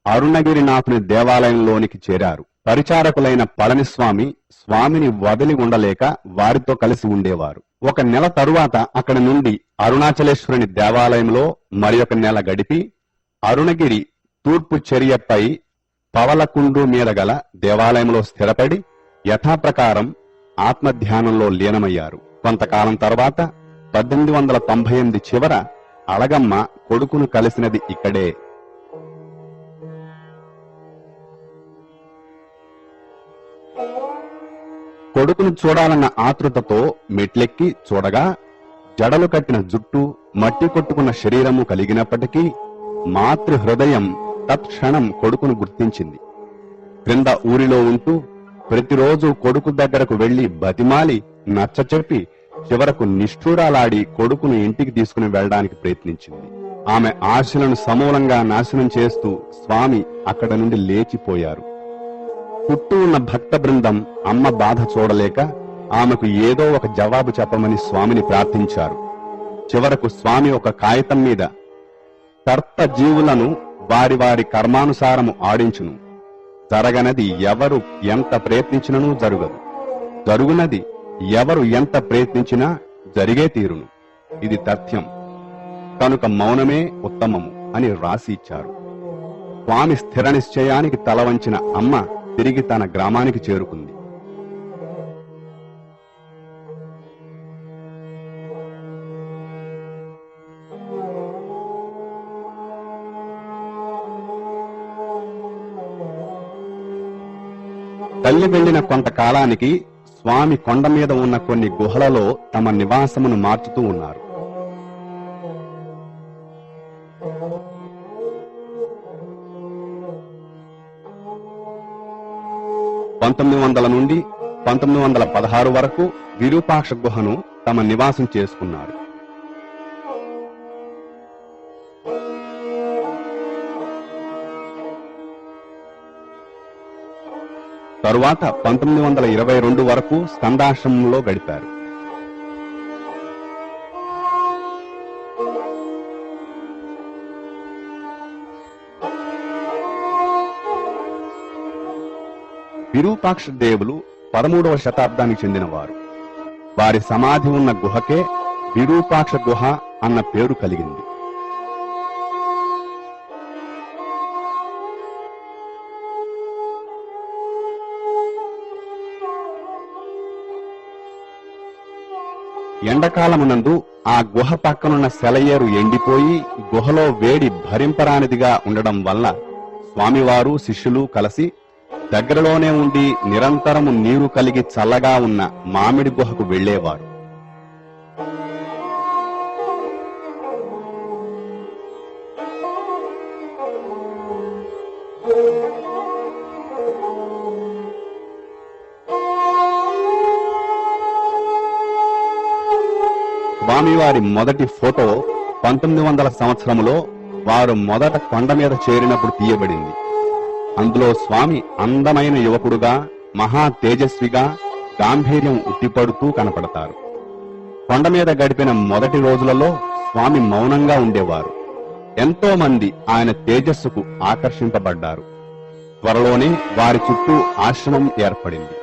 అరుణగిరినాథుని దేవాలయంలోనికి చేరారు. పరిచారకులైన పళనిస్వామి స్వామిని వదిలి ఉండలేక వారితో కలిసి ఉండేవారు. 1 నెల తరువాత అక్కడి నుండి అరుణాచలేశ్వరుని దేవాలయంలో మరి1 నెల గడిపి అరుణగిరి తూర్పు చర్యపై పవలకుండు మీద గల దేవాలయంలో స్థిరపడి యథాప్రకారం ఆత్మధ్యానంలో లీనమయ్యారు. కొంతకాలం తర్వాత 1898 చివర అళగమ్మ కొడుకును కలిసినది ఇక్కడే. కొడుకును చూడాలన్న ఆతృతతో మెట్లెక్కి చూడగా జడలు కట్టిన జుట్టు, మట్టి కొట్టుకున్న శరీరము కలిగినప్పటికీ మాతృ హృదయం తత్క్షణం కొడుకును గుర్తించింది. క్రింద ఊరిలో ఉంటూ ప్రతిరోజు కొడుకు దగ్గరకు వెళ్లి బతిమాలి నచ్చచెప్పి చివరకు నిష్ఠూరాలాడి కొడుకును ఇంటికి తీసుకుని వెళ్లడానికి ప్రయత్నించింది. ఆమె ఆశలను సమూలంగా నాశనం చేస్తూ స్వామి అక్కడ నుండి లేచిపోయారు. చుట్టూ ఉన్న భక్త బృందం అమ్మ బాధ చూడలేక ఆమెకు ఏదో ఒక జవాబు చెప్పమని స్వామిని ప్రార్థించారు. చివరకు స్వామి ఒక కాగితం మీద కర్త జీవులను వారి వారి కర్మానుసారము ఆడించును, జరగనది ఎవరు ఎంత ప్రయత్నించినను జరుగదు, జరుగునది ఎవరు ఎంత ప్రయత్నించినా జరిగే తీరును, ఇది తథ్యం, కనుక మౌనమే ఉత్తమము అని రాసి ఇచ్చారు. స్వామి స్థిర నిశ్చయానికి తల వంచిన అమ్మ తిరిగి తన గ్రామానికి చేరుకుంది. తల్లి వెళ్లిన కొంతకాలానికి స్వామి కొండ మీద ఉన్న కొన్ని గుహలలో తమ నివాసమును మార్చుతూ ఉన్నారు. .1900 నుండి 1916 వరకు విరూపాక్ష గుహను తమ నివాసం చేసుకున్నారు. తరువాత 1922 వరకు స్కందాశ్రమంలో గడిపారు. విరూపాక్ష దేవులు 13వ శతాబ్దానికి చెందినవారు. వారి సమాధి ఉన్న గుహకే విరూపాక్ష గుహ అన్న పేరు కలిగింది. ఎండకాలమునందు ఆ గుహ పక్కనున్న సెలయేరు ఎండిపోయి గుహలో వేడి భరింపరానిదిగా ఉండడం వల్ల స్వామివారు శిష్యులు కలిసి దగ్గరలోనే ఉండి నిరంతరము నీరు కలిగి చల్లగా ఉన్న మామిడి గుహకు వెళ్లేవారు. స్వామివారి మొదటి ఫోటో 1900 సంవత్సరంలో వారు మొదట కొండ మీద చేరినప్పుడు తీయబడింది. అందులో స్వామి అందమైన యువకుడుగా, మహా తేజస్విగా, గాంభీర్యం ఉట్టిపడుతూ కనపడతారు. కొండ మీద గడిపిన మొదటి రోజులలో స్వామి మౌనంగా ఉండేవారు. ఎంతో మంది ఆయన తేజస్సుకు ఆకర్షింపబడ్డారు. త్వరలోనే వారి చుట్టూ ఆశ్రమం ఏర్పడింది.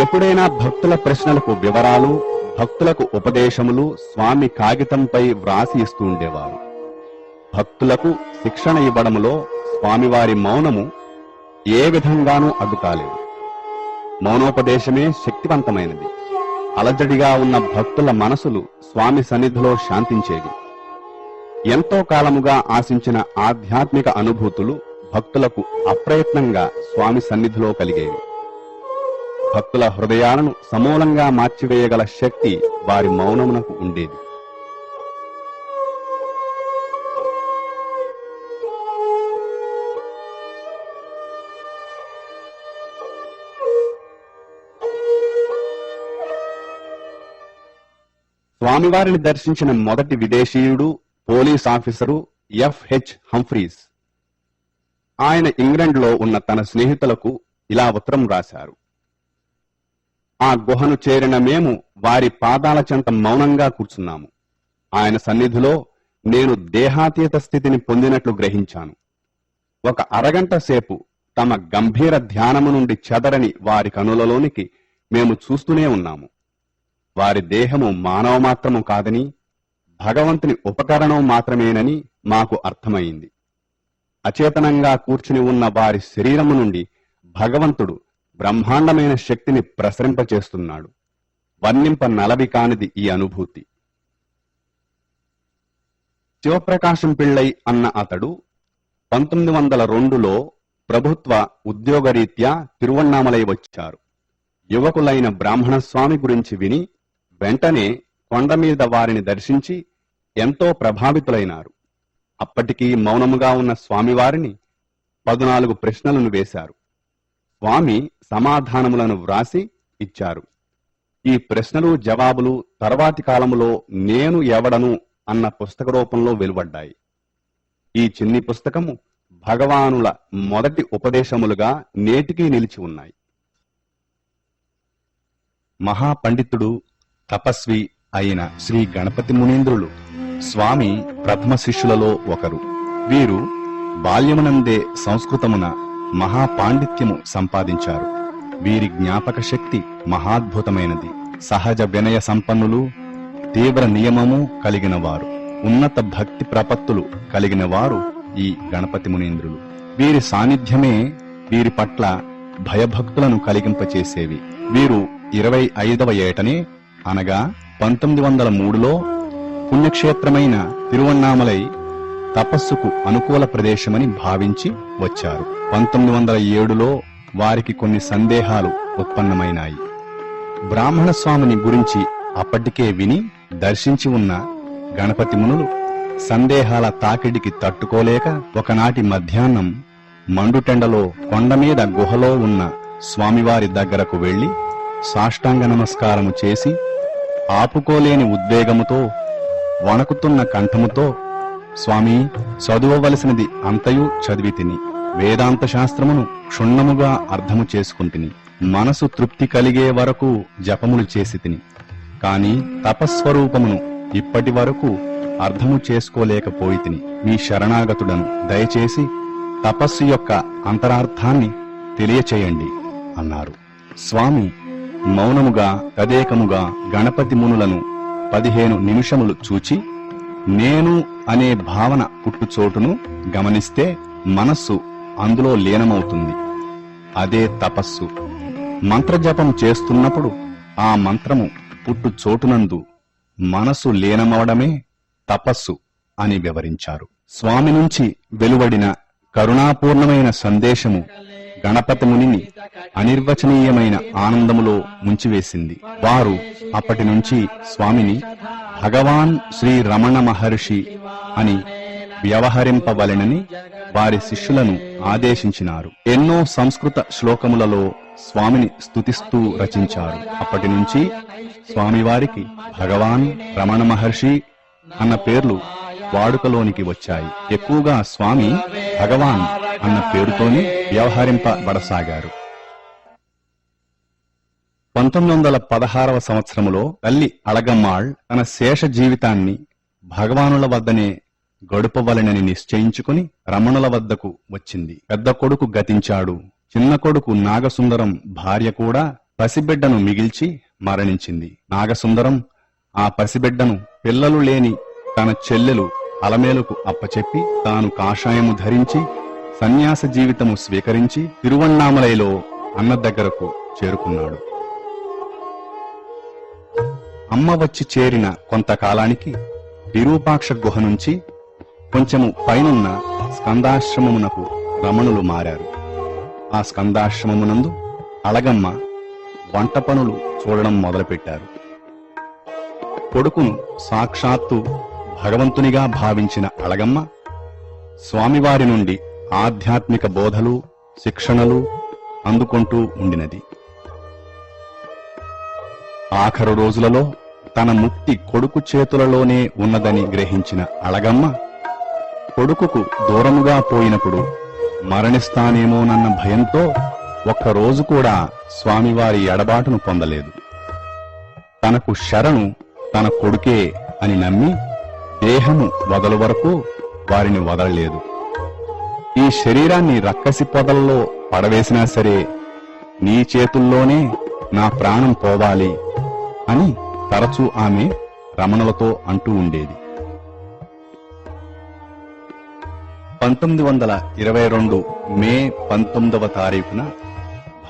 ఎప్పుడైనా భక్తుల ప్రశ్నలకు వివరాలు, భక్తులకు ఉపదేశములు స్వామి కాగితంపై వ్రాసి ఇస్తూ ఉండేవారు. భక్తులకు శిక్షణ ఇవ్వడములో స్వామివారి మౌనము ఏ విధంగానూ అడ్డుకాలేదు. మౌనోపదేశమే శక్తివంతమైనది. అలజడిగా ఉన్న భక్తుల మనసులు స్వామి సన్నిధిలో శాంతించేవి. ఎంతో కాలముగా ఆశించిన ఆధ్యాత్మిక అనుభూతులు భక్తులకు అప్రయత్నంగా స్వామి సన్నిధిలో కలిగేవి. భక్తుల హృదయాలను సమూలంగా మార్చివేయగల శక్తి వారి మౌనమునకు ఉండేది. స్వామివారిని దర్శించిన మొదటి విదేశీయుడు పోలీస్ ఆఫీసరు ఎఫ్.హెచ్. హంఫ్రీస్. ఆయన ఇంగ్లండ్లో ఉన్న తన స్నేహితులకు ఇలా ఉత్తరం రాశారు. ఆ గుహను చేరిన మేము వారి పాదాల చెంత మౌనంగా కూర్చున్నాము. ఆయన సన్నిధిలో నేను దేహాతీత స్థితిని పొందినట్లు గ్రహించాను. ఒక అరగంట సేపు తమ గంభీర ధ్యానము నుండి చెదరని వారి కనులలోనికి మేము చూస్తూనే ఉన్నాము. వారి దేహము మానవ మాత్రము కాదని, భగవంతుని ఉపకరణం మాత్రమేనని మాకు అర్థమైంది. అచేతనంగా కూర్చుని ఉన్న వారి శరీరము నుండి భగవంతుడు బ్రహ్మాండమైన శక్తిని ప్రసరింపచేస్తున్నాడు. వర్ణింప నలవి కానిది ఈ అనుభూతి. శివప్రకాశం పిళ్ళై అన్న అతడు 1902లో ప్రభుత్వ ఉద్యోగరీత్యా తిరువణ్ణామలై వచ్చారు. యువకులైన బ్రాహ్మణస్వామి గురించి విని వెంటనే కొండమీద వారిని దర్శించి ఎంతో ప్రభావితులైనారు. అప్పటికీ మౌనముగా ఉన్న స్వామివారిని 14 ప్రశ్నలను వేశారు. స్వామి సమాధానములను వ్రాసి ఇచ్చారు. ఈ ప్రశ్నలు జవాబులు తర్వాతి కాలములో నేను ఎవడను అన్న పుస్తక రూపంలో వెలువడ్డాయి. ఈ చిన్ని పుస్తకము భగవానుల మొదటి ఉపదేశములుగా నేటికీ నిలిచి ఉన్నాయి. మహాపండితుడు తపస్వి అయిన శ్రీ గణపతి మునీంద్రులు స్వామి ప్రథమ శిష్యులలో ఒకరు. వీరు బాల్యమునందే సంస్కృతమున మహాపాండిత్యము సంపాదించారు. వీరి జ్ఞాపక శక్తి మహాద్భుతమైనది. సహజ వినయ సంపన్నులు, తీవ్ర నియమము కలిగిన వారు, ఉన్నత భక్తి ప్రపత్తులు కలిగిన వారు ఈ గణపతి మునీంద్రులు. వీరి సాన్నిధ్యమే వీరి పట్ల భయభక్తులను కలిగింపచేసేవి. వీరు 25వ ఏటనే అనగా 1903లో పుణ్యక్షేత్రమైన తిరువణ్ణామలై తపస్సుకు అనుకూల ప్రదేశమని భావించి వచ్చారు. 1907లో వారికి కొన్ని సందేహాలు ఉత్పన్నమైనాయి. బ్రాహ్మణస్వామిని గురించి అప్పటికే విని దర్శించి ఉన్న గణపతి మునులు సందేహాల తాకిడికి తట్టుకోలేక ఒకనాటి మధ్యాహ్నం మండుటెండలో కొండమీద గుహలో ఉన్న స్వామివారి దగ్గరకు వెళ్లి సాష్టాంగ నమస్కారము చేసి ఆపుకోలేని ఉద్వేగముతో వణకుతున్న కంఠముతో, స్వామీ, చదువవలసినది అంతయు చదివి తిని, వేదాంత శాస్త్రమును క్షుణ్ణముగా అర్థము చేసుకుంటుని, మనసు తృప్తి కలిగే వరకు జపములు చేసి తిని, కాని తపస్వరూపమును ఇప్పటి వరకు అర్థము చేసుకోలేకపోయితిని. మీ శరణాగతుడను, దయచేసి తపస్సు యొక్క అంతరార్థాన్ని తెలియచేయండి అన్నారు. స్వామి మౌనముగా తదేకముగా గణపతి మునులను 15 నిమిషములు చూచి, నేను అనే భావన పుట్టుచోటును గమనిస్తే మనస్సు అందులో లీనమవుతుంది. అదే తపస్సు. మంత్రజపం చేస్తున్నప్పుడు ఆ మంత్రము పుట్టు చోటునందు మనసు లీనమవడమే తపస్సు అని వివరించారు. స్వామి నుంచి వెలువడిన కరుణాపూర్ణమైన సందేశము గణపతి మునిని అనిర్వచనీయమైన ఆనందములో ముంచివేసింది. వారు అప్పటి నుంచి స్వామిని భగవాన్ శ్రీ రమణ మహర్షి అని వ్యవహరింపవలెనని వారి శిష్యులను ఆదేశించినారు. ఎన్నో సంస్కృత శ్లోకములలో స్వామిని స్తుతిస్తూ రచించారు. అప్పటి నుంచి స్వామివారికి భగవాన్ రమణ మహర్షి అన్న పేర్లు వాడుకలోనికి వచ్చాయి. ఎక్కువగా స్వామి భగవాన్ అన్న పేరుతోనే వ్యవహరింపబడసాగారు. 1916వ సంవత్సరములో తల్లి అళగమ్మాళ్ తన శేష జీవితాన్ని భగవానుల వద్దనే గడుపవలెనని నిశ్చయించుకుని రమణుల వద్దకు వచ్చింది. పెద్ద కొడుకు గతించాడు. చిన్న కొడుకు నాగసుందరం భార్య కూడా పసిబిడ్డను మిగిల్చి మరణించింది. నాగసుందరం ఆ పసిబిడ్డను పిల్లలు లేని తన చెల్లెలు అలమేలుకు అప్పచెప్పి తాను కాషాయము ధరించి సన్యాస జీవితము స్వీకరించి తిరువణ్ణామలైలో అన్న దగ్గరకు చేరుకున్నాడు. అమ్మ వచ్చి చేరిన కొంతకాలానికి విరూపాక్ష గుహ నుంచి కొంచెము పైనున్న స్కందాశ్రమమునకు రమణులు మారారు. ఆ స్కందాశ్రమమునందు అళగమ్మ వంట పనులు చూడడం మొదలుపెట్టారు. కొడుకును సాక్షాత్తు భగవంతునిగా భావించిన అళగమ్మ స్వామివారి నుండి ఆధ్యాత్మిక బోధలు, శిక్షణలు అందుకుంటూ ఉండినది. ఆఖరు రోజులలో తన ముక్తి కొడుకు చేతులలోనే ఉన్నదని గ్రహించిన అళగమ్మ కొడుకుకు దూరముగా పోయినప్పుడు మరణిస్తానేమోనన్న భయంతో ఒక్కరోజు కూడా స్వామివారి ఎడబాటును పొందలేదు. తనకు శరణు తన కొడుకే అని నమ్మి దేహము వదలు వరకు వారిని వదలలేదు. ఈ శరీరాన్ని రక్కసి పొదల్లో పడవేసినా సరే నీ చేతుల్లోనే నా ప్రాణం పోవాలి అని తరచూ ఆమె రమణులతో అంటూ ఉండేది. 1922 మే 19వ తారీఖున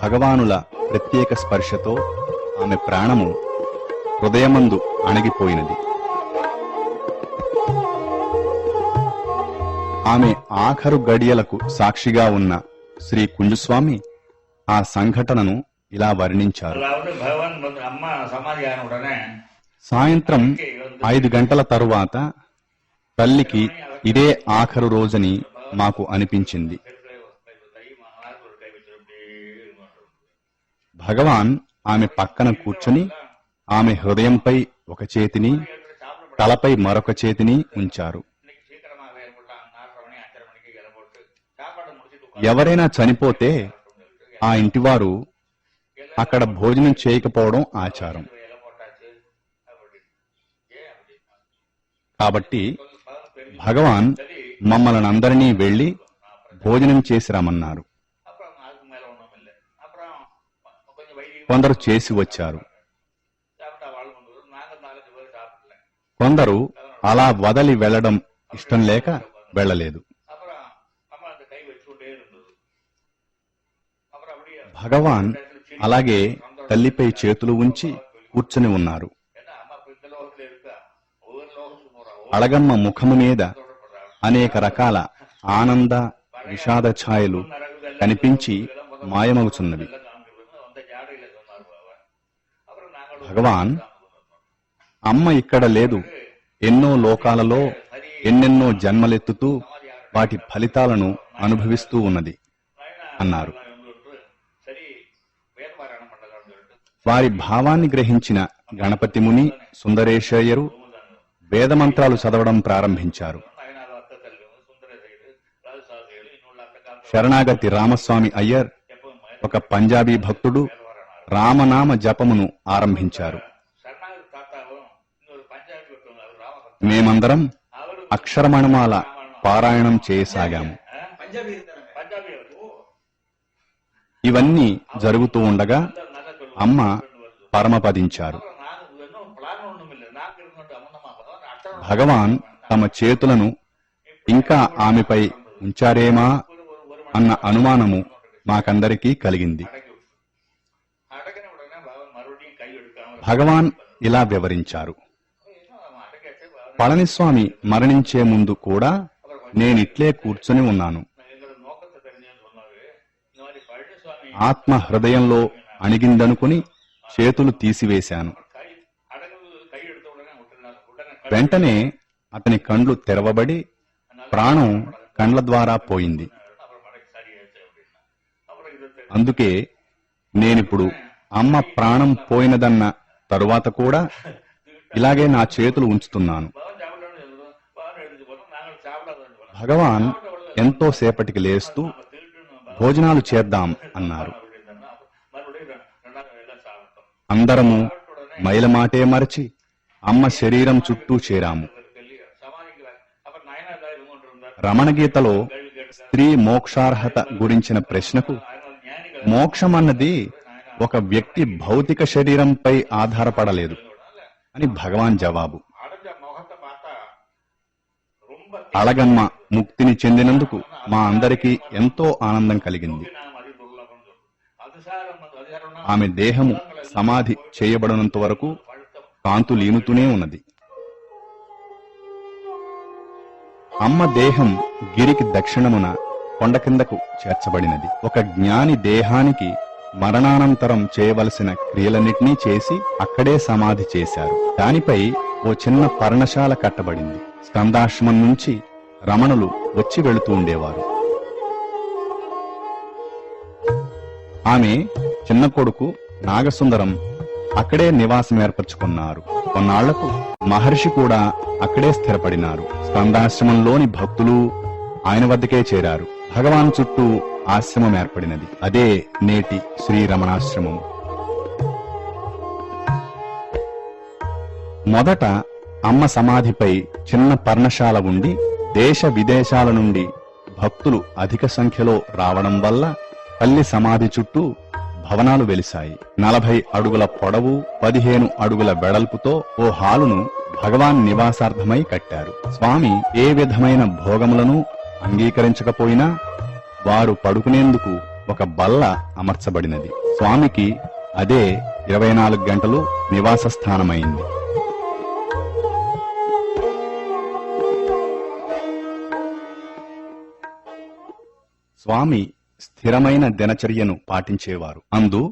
భగవానుల ప్రత్యేక స్పర్శతో ఆమె ప్రాణము హృదయమందు అణగిపోయినది. ఆమె ఆఖరు గడియలకు సాక్షిగా ఉన్న శ్రీ కుంజస్వామి ఆ సంఘటనను ఇలా వర్ణించారు. సాయంత్రం 5 గంటల తరువాత తల్లికి ఇదే ఆఖరు రోజని మాకు అనిపించింది. భగవాన్ ఆమె పక్కన కూర్చుని ఆమె హృదయంపై ఒక చేతిని, తలపై మరొక చేతిని ఉంచారు. ఎవరైనా చనిపోతే ఆ ఇంటివారు అక్కడ భోజనం చేయకపోవడం ఆచారం. కాబట్టి భగవాన్ మమ్మల్ని అందరినీ వెళ్లి భోజనం చేసి రమ్మన్నారు. కొందరు చేసి వచ్చారు. కొందరు అలా వదలి వెళ్లడం ఇష్టం లేక వెళ్లలేదు. భగవాన్ అలాగే తల్లిపై చేతులు ఉంచి కూర్చుని ఉన్నారు. అళగమ్మ ముఖము మీద అనేక రకాల ఆనంద విషాద ఛాయలు కనిపించి మాయమవుతున్నవి. భగవాన్, అమ్మ ఇక్కడ లేదు, ఎన్నో లోకాలలో ఎన్నెన్నో జన్మలెత్తుతూ వాటి ఫలితాలను అనుభవిస్తూ ఉన్నది అన్నారు. వారి భావాన్ని గ్రహించిన గణపతి ముని సుందరేశయ్యరు వేదమంత్రాలు చదవడం ప్రారంభించారు. శరణాగతి రామస్వామి అయ్యర్, ఒక పంజాబీ భక్తుడు, రామనామ జపమును ఆరంభించారు. మేమందరం అక్షరమణమాల పారాయణం చేయసాగాము. ఇవన్నీ జరుగుతూ ఉండగా అమ్మ పరమపదించారు. భగవాన్ తమ చేతులను ఇంకా ఆమెపై ఉంచారేమా అన్న అనుమానము మాకందరికీ కలిగింది. భగవాన్ ఇలా వివరించారు. పళనిస్వామి మరణించే ముందు కూడా నేనిట్లే కూర్చుని ఉన్నాను. ఆత్మ హృదయంలో అణిగిందనుకుని చేతులు తీసివేశాను. వెంటనే అతని కండ్లు తెరవబడి ప్రాణం కండ్ల ద్వారా పోయింది. అందుకే నేనిప్పుడు అమ్మ ప్రాణం పోయినదన్న తరువాత కూడా ఇలాగే నా చేతులు ఉంచుతున్నాను. భగవాన్ ఎంతో సేపటికి లేస్తూ భోజనాలు చేద్దాం అన్నారు. అందరము మైలమాటే మరచి అమ్మ శరీరం చుట్టూ చేరాము. రమణగీతలో స్త్రీ మోక్షార్హత గురించిన ప్రశ్నకు మోక్షమన్నది ఒక వ్యక్తి భౌతిక శరీరంపై ఆధారపడలేదు అని భగవాన్ జవాబు. అళగమ్మ ముక్తిని చెందినందుకు మా అందరికీ ఎంతో ఆనందం కలిగింది. ఆమె దేహము సమాధి చేయబడినంత వరకు కాంతులీనుతూనే ఉన్నది. అమ్మ దేహం గిరికి దక్షిణమున కొండ కిందకు చేర్చబడినది. ఒక జ్ఞాని దేహానికి మరణానంతరం చేయవలసిన క్రియలన్నిటినీ చేసి అక్కడే సమాధి చేశారు. దానిపై ఓ చిన్న పర్ణశాల కట్టబడింది. స్కందాశ్రమం నుంచి రమణులు వచ్చి వెళుతూ ఉండేవారు. ఆమె చిన్న కొడుకు నాగసుందరం అక్కడే నివాసం ఏర్పరచుకున్నారు. కొన్నాళ్లకు మహర్షి కూడా అక్కడే స్థిరపడినారు. స్కందాశ్రమంలోని భక్తులు ఆయన వద్దకే చేరారు. భగవాన్ చుట్టూ ఆశ్రమం ఏర్పడినది. అదే నేటి శ్రీరమణాశ్రమం. మొదట అమ్మ సమాధిపై చిన్న పర్ణశాల ఉండి దేశ విదేశాల నుండి భక్తులు అధిక సంఖ్యలో రావడం వల్ల తల్లి సమాధి చుట్టూ భవనాలు వెలిశాయి. 40 అడుగుల పొడవు, 15 అడుగుల వెడల్పుతో ఓ హాలును భగవాన్ నివాసార్థమై కట్టారు. స్వామి ఏ విధమైన భోగములను అంగీకరించకపోయినా వారు పడుకునేందుకు ఒక బల్ల అమర్చబడినది. స్వామికి అదే 24 గంటలు నివాస స్థానమైంది. స్వామి స్థిరమైన దినచర్యను పాటించేవారు. అందు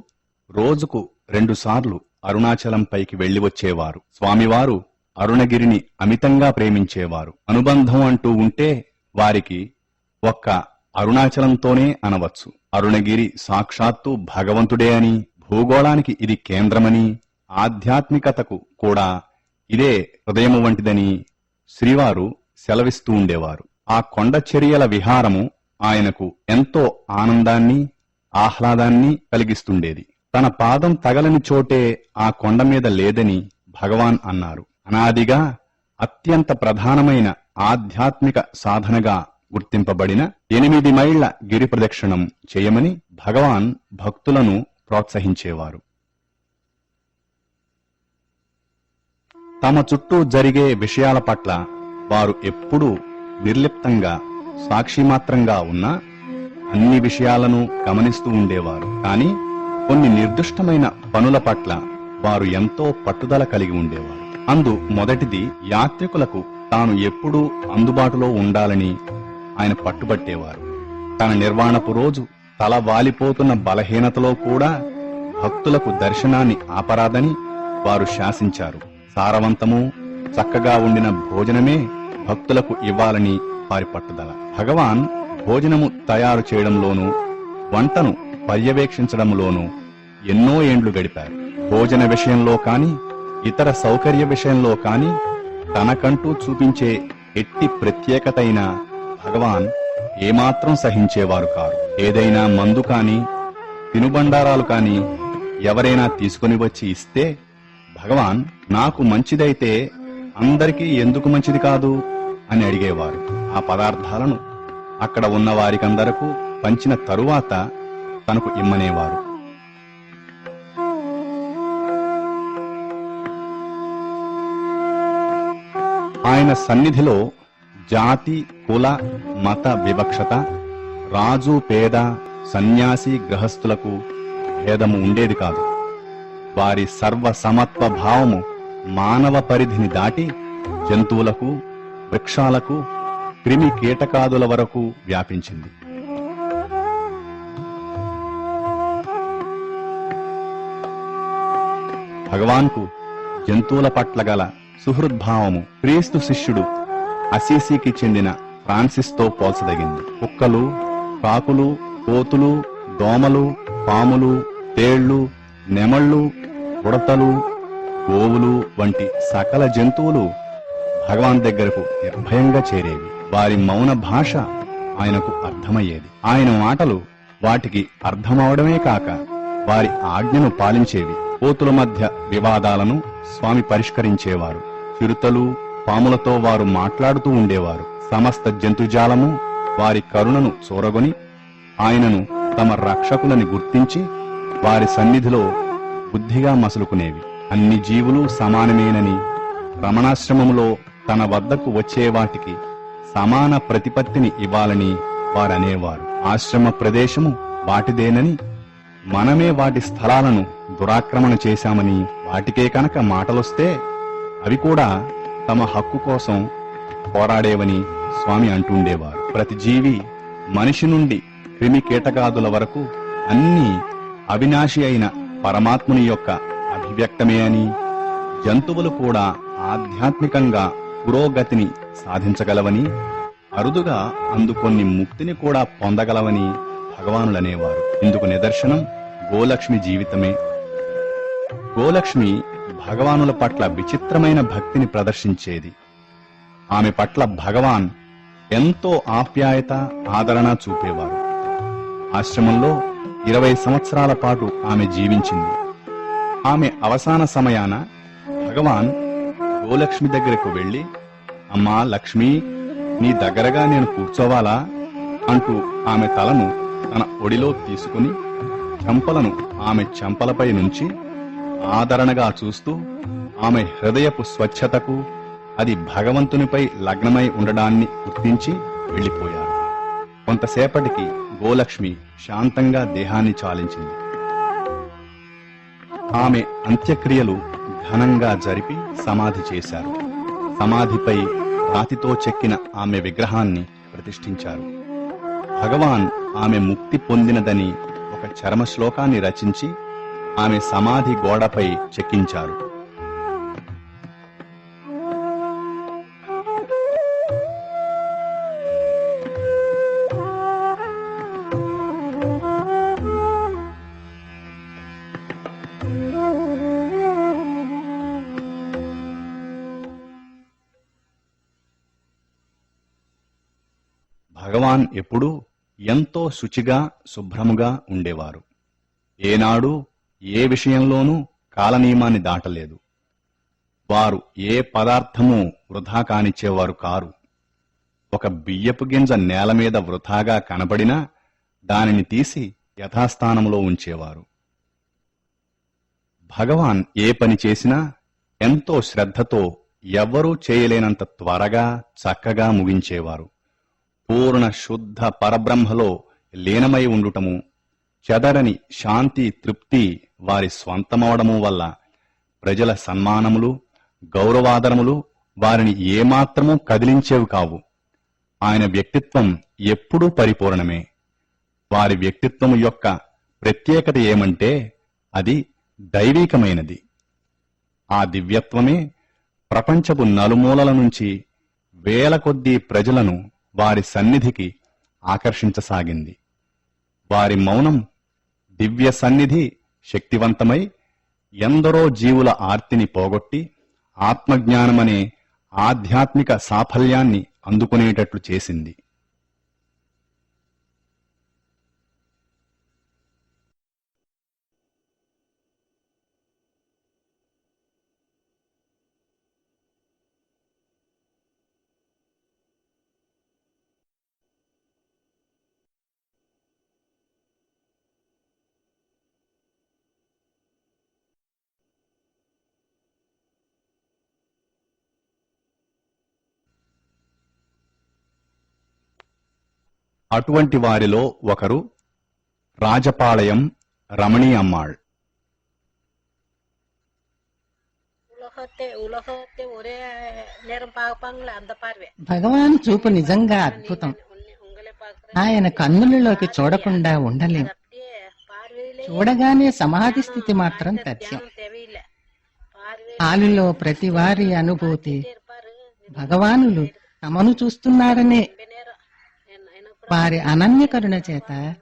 రోజుకు 2 సార్లు అరుణాచలంపైకి వెళ్లి వచ్చేవారు. స్వామివారు అరుణగిరిని అమితంగా ప్రేమించేవారు. అనుబంధం అంటూ ఉంటే వారికి ఒక్క అరుణాచలంతోనే అనవచ్చు. అరుణగిరి సాక్షాత్తు భగవంతుడే అని, భూగోళానికి ఇది కేంద్రమని, ఆధ్యాత్మికతకు కూడా ఇదే హృదయము వంటిదని శ్రీవారు సెలవిస్తూ ఉండేవారు. ఆ కొండచర్యల విహారము ఆయనకు ఎంతో ఆనందాన్ని, ఆహ్లాదాన్ని కలిగిస్తుండేది. తన పాదం తగలని చోటే ఆ కొండ మీద లేదని భగవాన్ అన్నారు. అనాదిగా అత్యంత ప్రధానమైన ఆధ్యాత్మిక సాధనగా గుర్తింపబడిన 8 మైళ్ల గిరి ప్రదక్షిణం చేయమని భగవాన్ భక్తులను ప్రోత్సహించేవారు. తమ చుట్టూ జరిగే విషయాల పట్ల వారు ఎప్పుడూ నిర్లిప్తంగా, సాక్షిమాత్రంగా ఉన్నా అన్ని విషయాలను గమనిస్తూ ఉండేవారు. కాని కొన్ని నిర్దిష్టమైన పనుల పట్ల వారు ఎంతో పట్టుదల కలిగి ఉండేవారు. అందు మొదటిది యాత్రికులకు తాను ఎప్పుడూ అందుబాటులో ఉండాలని ఆయన పట్టుబట్టేవారు. తన నిర్వాణపు రోజు తల వాలిపోతున్న బలహీనతలో కూడా భక్తులకు దర్శనాన్ని ఆపరాదని వారు శాసించారు. సారవంతము, చక్కగా ఉండిన భోజనమే భక్తులకు ఇవ్వాలని వారి పట్టుదల. భగవాన్ భోజనము తయారు చేయడంలోనూ, వంటను పర్యవేక్షించడంలోనూ ఎన్నో ఏండ్లు గడిపారు. భోజన విషయంలో కాని, ఇతర సౌకర్య విషయంలో కాని తనకంటూ చూపించే ఎట్టి ప్రత్యేకతైన భగవాన్ ఏమాత్రం సహించేవారు కారు. ఏదైనా మందు కాని, తినుబండారాలు కాని ఎవరైనా తీసుకుని వచ్చి ఇస్తే భగవాన్ నాకు మంచిదైతే అందరికీ ఎందుకు మంచిది కాదు అని అడిగేవారు. ఆ పదార్థాలను అక్కడ ఉన్న వారికందరకు పంచిన తరువాత తనకు ఇమ్మనేవారు. ఆయన సన్నిధిలో జాతి, కుల, మత వివక్షత, రాజు, పేద, సన్యాసి, గృహస్థులకు భేదము ఉండేది కాదు. వారి సర్వ సమత్వ భావము మానవ పరిధిని దాటి జంతువులకు, వృక్షాలకు, క్రిమి కీటకాదుల వరకు వ్యాపించింది. భగవాన్కు జంతువుల పట్ల గల సుహృద్భావము క్రీస్తు శిష్యుడు అసీసీకి చెందిన ఫ్రాన్సిస్తో పోల్చదగింది. కుక్కలు, కాకులు, కోతులు, దోమలు, పాములు, తేళ్లు, నెమళ్లు, ఉడతలు, గోవులు వంటి సకల జంతువులు భగవాన్ దగ్గరకు నిర్భయంగా చేరేవి. వారి మౌన భాష ఆయనకు అర్థమయ్యేది. ఆయన మాటలు వాటికి అర్థమవడమే కాక వారి ఆజ్ఞను పాలించేవి. కోతుల మధ్య వివాదాలను స్వామి పరిష్కరించేవారు. చిరుతలు, పాములతో వారు మాట్లాడుతూ ఉండేవారు. సమస్త జంతుజాలము వారి కరుణను చూరగొని ఆయనను తమ రక్షకులని గుర్తించి వారి సన్నిధిలో బుద్ధిగా మసులుకునేవి. అన్ని జీవులు సమానమేనని, రమణాశ్రమములో తన వద్దకు వచ్చే వాటికి సమాన ప్రతిపత్తిని ఇవ్వాలని వారనేవారు. ఆశ్రమ ప్రదేశము వాటిదేనని, మనమే వాటి స్థలాలను దురాక్రమణ చేశామని, వాటికే కనుక మాటలొస్తే అవి కూడా తమ హక్కు కోసం పోరాడేవని స్వామి అంటుండేవారు. ప్రతి జీవి, మనిషి నుండి క్రిమి కీటకాదుల వరకు అన్నీ అవినాశి అయిన పరమాత్ముని యొక్క అభివ్యక్తమే అని, జంతువులు కూడా ఆధ్యాత్మికంగా పురోగతిని సాధించగలవని, అరుదుగా అందుకొన్ని ముక్తిని కూడా పొందగలవని భగవానులనేవారు. ఇందుకు నిదర్శనం గోలక్ష్మి జీవితమే. గోలక్ష్మి భగవానుల పట్ల విచిత్రమైన భక్తిని ప్రదర్శించేది. ఆమె పట్ల భగవాన్ ఎంతో ఆప్యాయత, ఆదరణ చూపేవారు. ఆశ్రమంలో 20 సంవత్సరాల పాటు ఆమె జీవించింది. ఆమె అవసాన సమయాన భగవాన్ గోలక్ష్మి దగ్గరకు వెళ్లి, అమ్మా లక్ష్మి, నీ దగ్గరగా నేను కూర్చోవాలా అంటూ ఆమె తలను తన ఒడిలో తీసుకుని చెంపలను ఆమె చెంపలపై నుంచి ఆదరణగా చూస్తూ ఆమె హృదయపు స్వచ్ఛతకు అది భగవంతునిపై లగ్నమై ఉండడాన్ని గుర్తించి వెళ్లిపోయారు. కొంతసేపటికి గోలక్ష్మి శాంతంగా దేహాన్ని చాలించింది. ఆమె అంత్యక్రియలు ఘనంగా జరిపి సమాధి చేశారు. సమాధిపై రాతితో చెక్కిన ఆమె విగ్రహాన్ని ప్రతిష్ఠించారు. భగవాన్ ఆమె ముక్తి పొందినదని ఒక చరమ శ్లోకాన్ని రచించి ఆమె సమాధి గోడపై చెక్కించారు. భగవాన్ ఎప్పుడూ ఎంతో శుచిగా శుభ్రముగా ఉండేవారు. ఏనాడు ఏ విషయంలోనూ కాలనియమాన్ని దాటలేదు. వారు ఏ పదార్థమూ వృధా కానిచ్చేవారు కారు. ఒక బియ్యపు గింజ నేల మీద వృథాగా కనబడినా దానిని తీసి యథాస్థానంలో ఉంచేవారు. భగవాన్ ఏ పని చేసినా ఎంతో శ్రద్ధతో ఎవ్వరూ చేయలేనంత త్వరగా చక్కగా ముగించేవారు. పూర్ణ శుద్ధ పరబ్రహ్మలో లీనమై ఉండుటము, చెదరని శాంతి తృప్తి వారి స్వంతమవడము వల్ల ప్రజల సన్మానములు గౌరవాదరములు వారిని ఏమాత్రమూ కదిలించేవి కావు. ఆయన వ్యక్తిత్వం ఎప్పుడూ పరిపూర్ణమే. వారి వ్యక్తిత్వము యొక్క ప్రత్యేకత ఏమంటే అది దైవీకమైనది. ఆ దివ్యత్వమే ప్రపంచపు నలుమూలల నుంచి వేల కొద్దీ ప్రజలను వారి సన్నిధికి ఆకర్షించసాగింది. వారి మౌనం దివ్య సన్నిధి శక్తివంతమై ఎందరో జీవుల ఆర్తిని పోగొట్టి ఆత్మజ్ఞానమనే ఆధ్యాత్మిక సాఫల్యాన్ని అందుకునేటట్లు చేసింది. అటువంటి వారిలో ఒకరు రాజపాళయం రమణీ అమ్మాళ్. భగవాన్ చూపు నిజంగా అద్భుతం. ఆయన కన్నులలోకి చూడకుండా ఉండలేం. చూడగానే సమాధి స్థితి మాత్రం తథ్యం. హాలులో ప్రతి వారి అనుభూతి భగవానులు తమను చూస్తున్నారనే. వారి అనన్య కరుణ చేత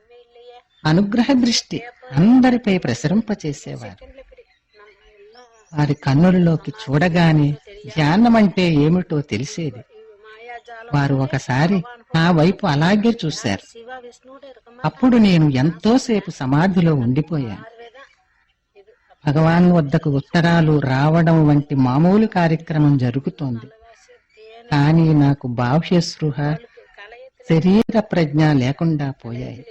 అనుగ్రహ దృష్టి అందరిపై ప్రసరింపచేసేవారు. వారి కన్నులలోకి చూడగానే ధ్యానం అంటే ఏమిటో తెలిసేది. వారు ఒకసారి నా వైపు అలాగే చూశారు. అప్పుడు నేను ఎంతోసేపు సమాధిలో ఉండిపోయాను. భగవాన్ వద్దకు ఉత్తరాలు రావడం వంటి మామూలు కార్యక్రమం జరుగుతోంది. కానీ నాకు బాహ్య స్పృహ శరీర ప్రజ్ఞ లేకుండా పోయాయి.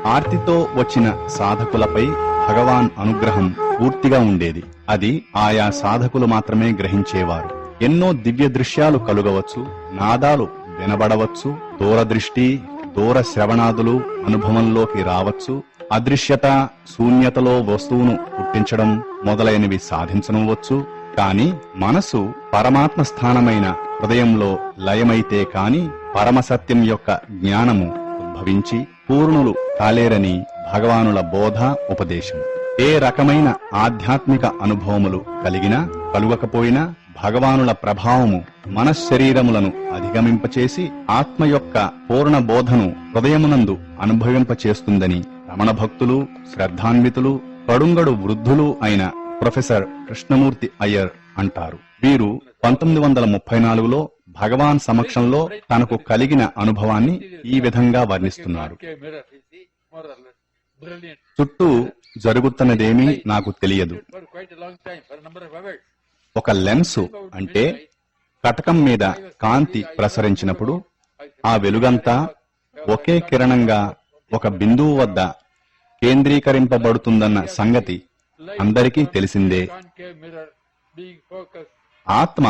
ఆర్తితో వచ్చిన సాధకులపై భగవాన్ అనుగ్రహం పూర్తిగా ఉండేది. అది ఆయా సాధకులు మాత్రమే గ్రహించేవారు. ఎన్నో దివ్య దృశ్యాలు కలుగవచ్చు, నాదాలు వినబడవచ్చు, దూరదృష్టి దూర శ్రవణాదులు అనుభవంలోకి రావచ్చు, అదృశ్యత శూన్యతలో వస్తువును పుట్టించడం మొదలైనవి సాధించనవచ్చు. కాని మనసు పరమాత్మ స్థానమైన హృదయంలో లయమైతే కాని పరమసత్యం యొక్క జ్ఞానము ఉద్భవించి పూర్ణులు కాలేరని భగవానుల బోధ ఉపదేశం. ఏ రకమైన ఆధ్యాత్మిక అనుభవములు కలిగినా కలుగకపోయినా భగవానుల ప్రభావము మనశ్శరీరములను అధిగమింపచేసి ఆత్మ యొక్క పూర్ణ బోధను హృదయమునందు అనుభవింపచేస్తుందని రమణ భక్తులు శ్రద్ధాన్వితులు పడుంగడు వృద్ధులు అయిన ప్రొఫెసర్ కృష్ణమూర్తి అయ్యర్ అంటారు. వీరు 1934లో భగవాన్ సమక్షంలో తనకు కలిగిన అనుభవాన్ని ఈ విధంగా వర్ణిస్తున్నారు. brilliant. చుట్టూ జరుగుతున్నదేమీ నాకు తెలియదు. For quite a long time, for a number of hours. ఒక లెన్సు అంటే కటకం మీద కాంతి ప్రసరించినప్పుడు ఆ వెలుగంతా ఒకే కిరణంగా ఒక బిందువు వద్ద కేంద్రీకరింపబడుతుందన్న సంగతి అందరికీ తెలిసిందే. Concave mirror being focused. ఆత్మ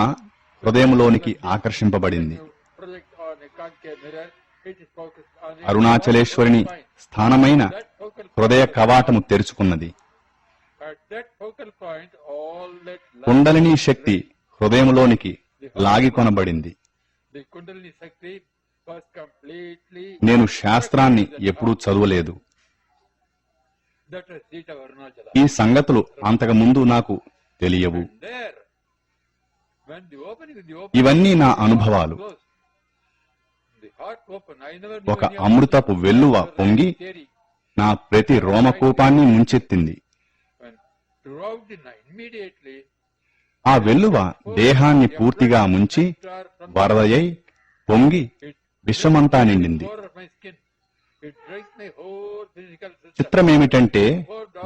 హృదయంలోనికి ఆకర్షింపబడింది. Project on a concave mirror. It is focused on a అరుణాచలేశ్వరుని స్థానమైన that focal హృదయ కవాటము తెరుచుకున్నది. at that focal point, all that light, kundalini శక్తి హృదయంలోనికి లాగికొనబడింది. the Kundalini Shakti was completely. నేను శాస్త్రాన్ని ఎప్పుడూ చదవలేదు. That was seat of Arunachala. ఈ సంగతులు అంతకుముందు నాకు తెలియవు. There, when the opening, ఇవన్నీ నా అనుభవాలు. closed, the heart open. I never knew ఒక any of అమృతపు వెల్లువ పొంగి theory. నా ప్రతి రోమకూపాన్ని ముంచెత్తింది. When throughout the night, immediately, ఆ వెల్లువ దేహాన్ని పూర్తిగా ముంచి వరదయై పొంగి విశ్వమంతా నిండింది. core of my skin, it drinks my whole physical system. చిత్రమేమిటంటే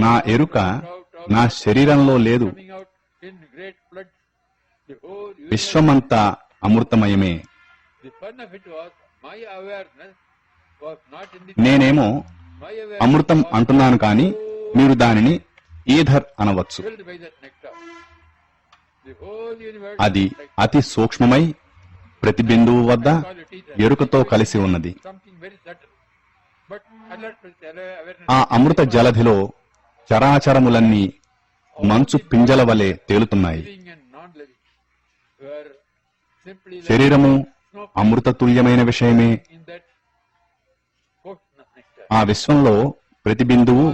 నా ఎరుక నా శరీరంలో లేదు. Coming out in great floods. The whole universe. విశ్వమంతా అమృతమయమే. The fun of it was my awareness was not in the. నేనేమో My awareness అమృతం was అంటున్నాను కాని మీరు దానిని ఈథర్ అనవచ్చు. filled by that nectar. The whole universe. అది was like అతి సూక్ష్మమై ప్రతి బిందువు వద్ద call it ether. ఎరుకతో కలిసి ఉన్నది. Something very subtle. But alert with awareness. ఆ అమృత జలధిలో చరాచరములన్నీ మంచు పింజల వలె తేలుతున్నాయి. Living and non-living were simply like శరీరము snow అమృతతుల్యమైన విషయమే. in that ocean of nectar. ఆ విశ్వంలో ప్రతి బిందువు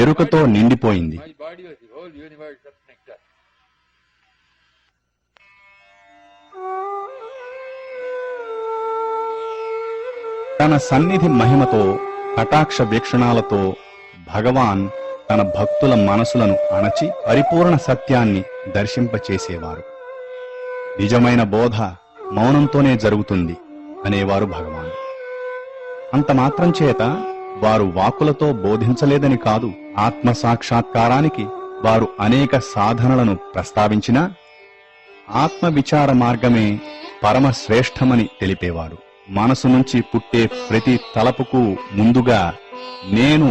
ఎరుకతో నిండిపోయింది. My body was the whole universe of nectar. తన సన్నిధి మహిమతో కటాక్ష వీక్షణాలతో భగవాన్ తన భక్తుల మనసులను అణచి పరిపూర్ణ సత్యాన్ని దర్శింపచేసేవారు. నిజమైన బోధ మౌనంతోనే జరుగుతుంది అనేవారు భగవాన్. అంత మాత్రం చేత వారు వాక్కులతో బోధించలేదని కాదు. ఆత్మ సాక్షాత్కారానికి వారు అనేక సాధనలను ప్రస్తావించినా ఆత్మ విచార మార్గమే పరమ శ్రేష్టమని తెలిపేవారు. మనసు నుంచి పుట్టే ప్రతి తలపుకు ముందుగా నేను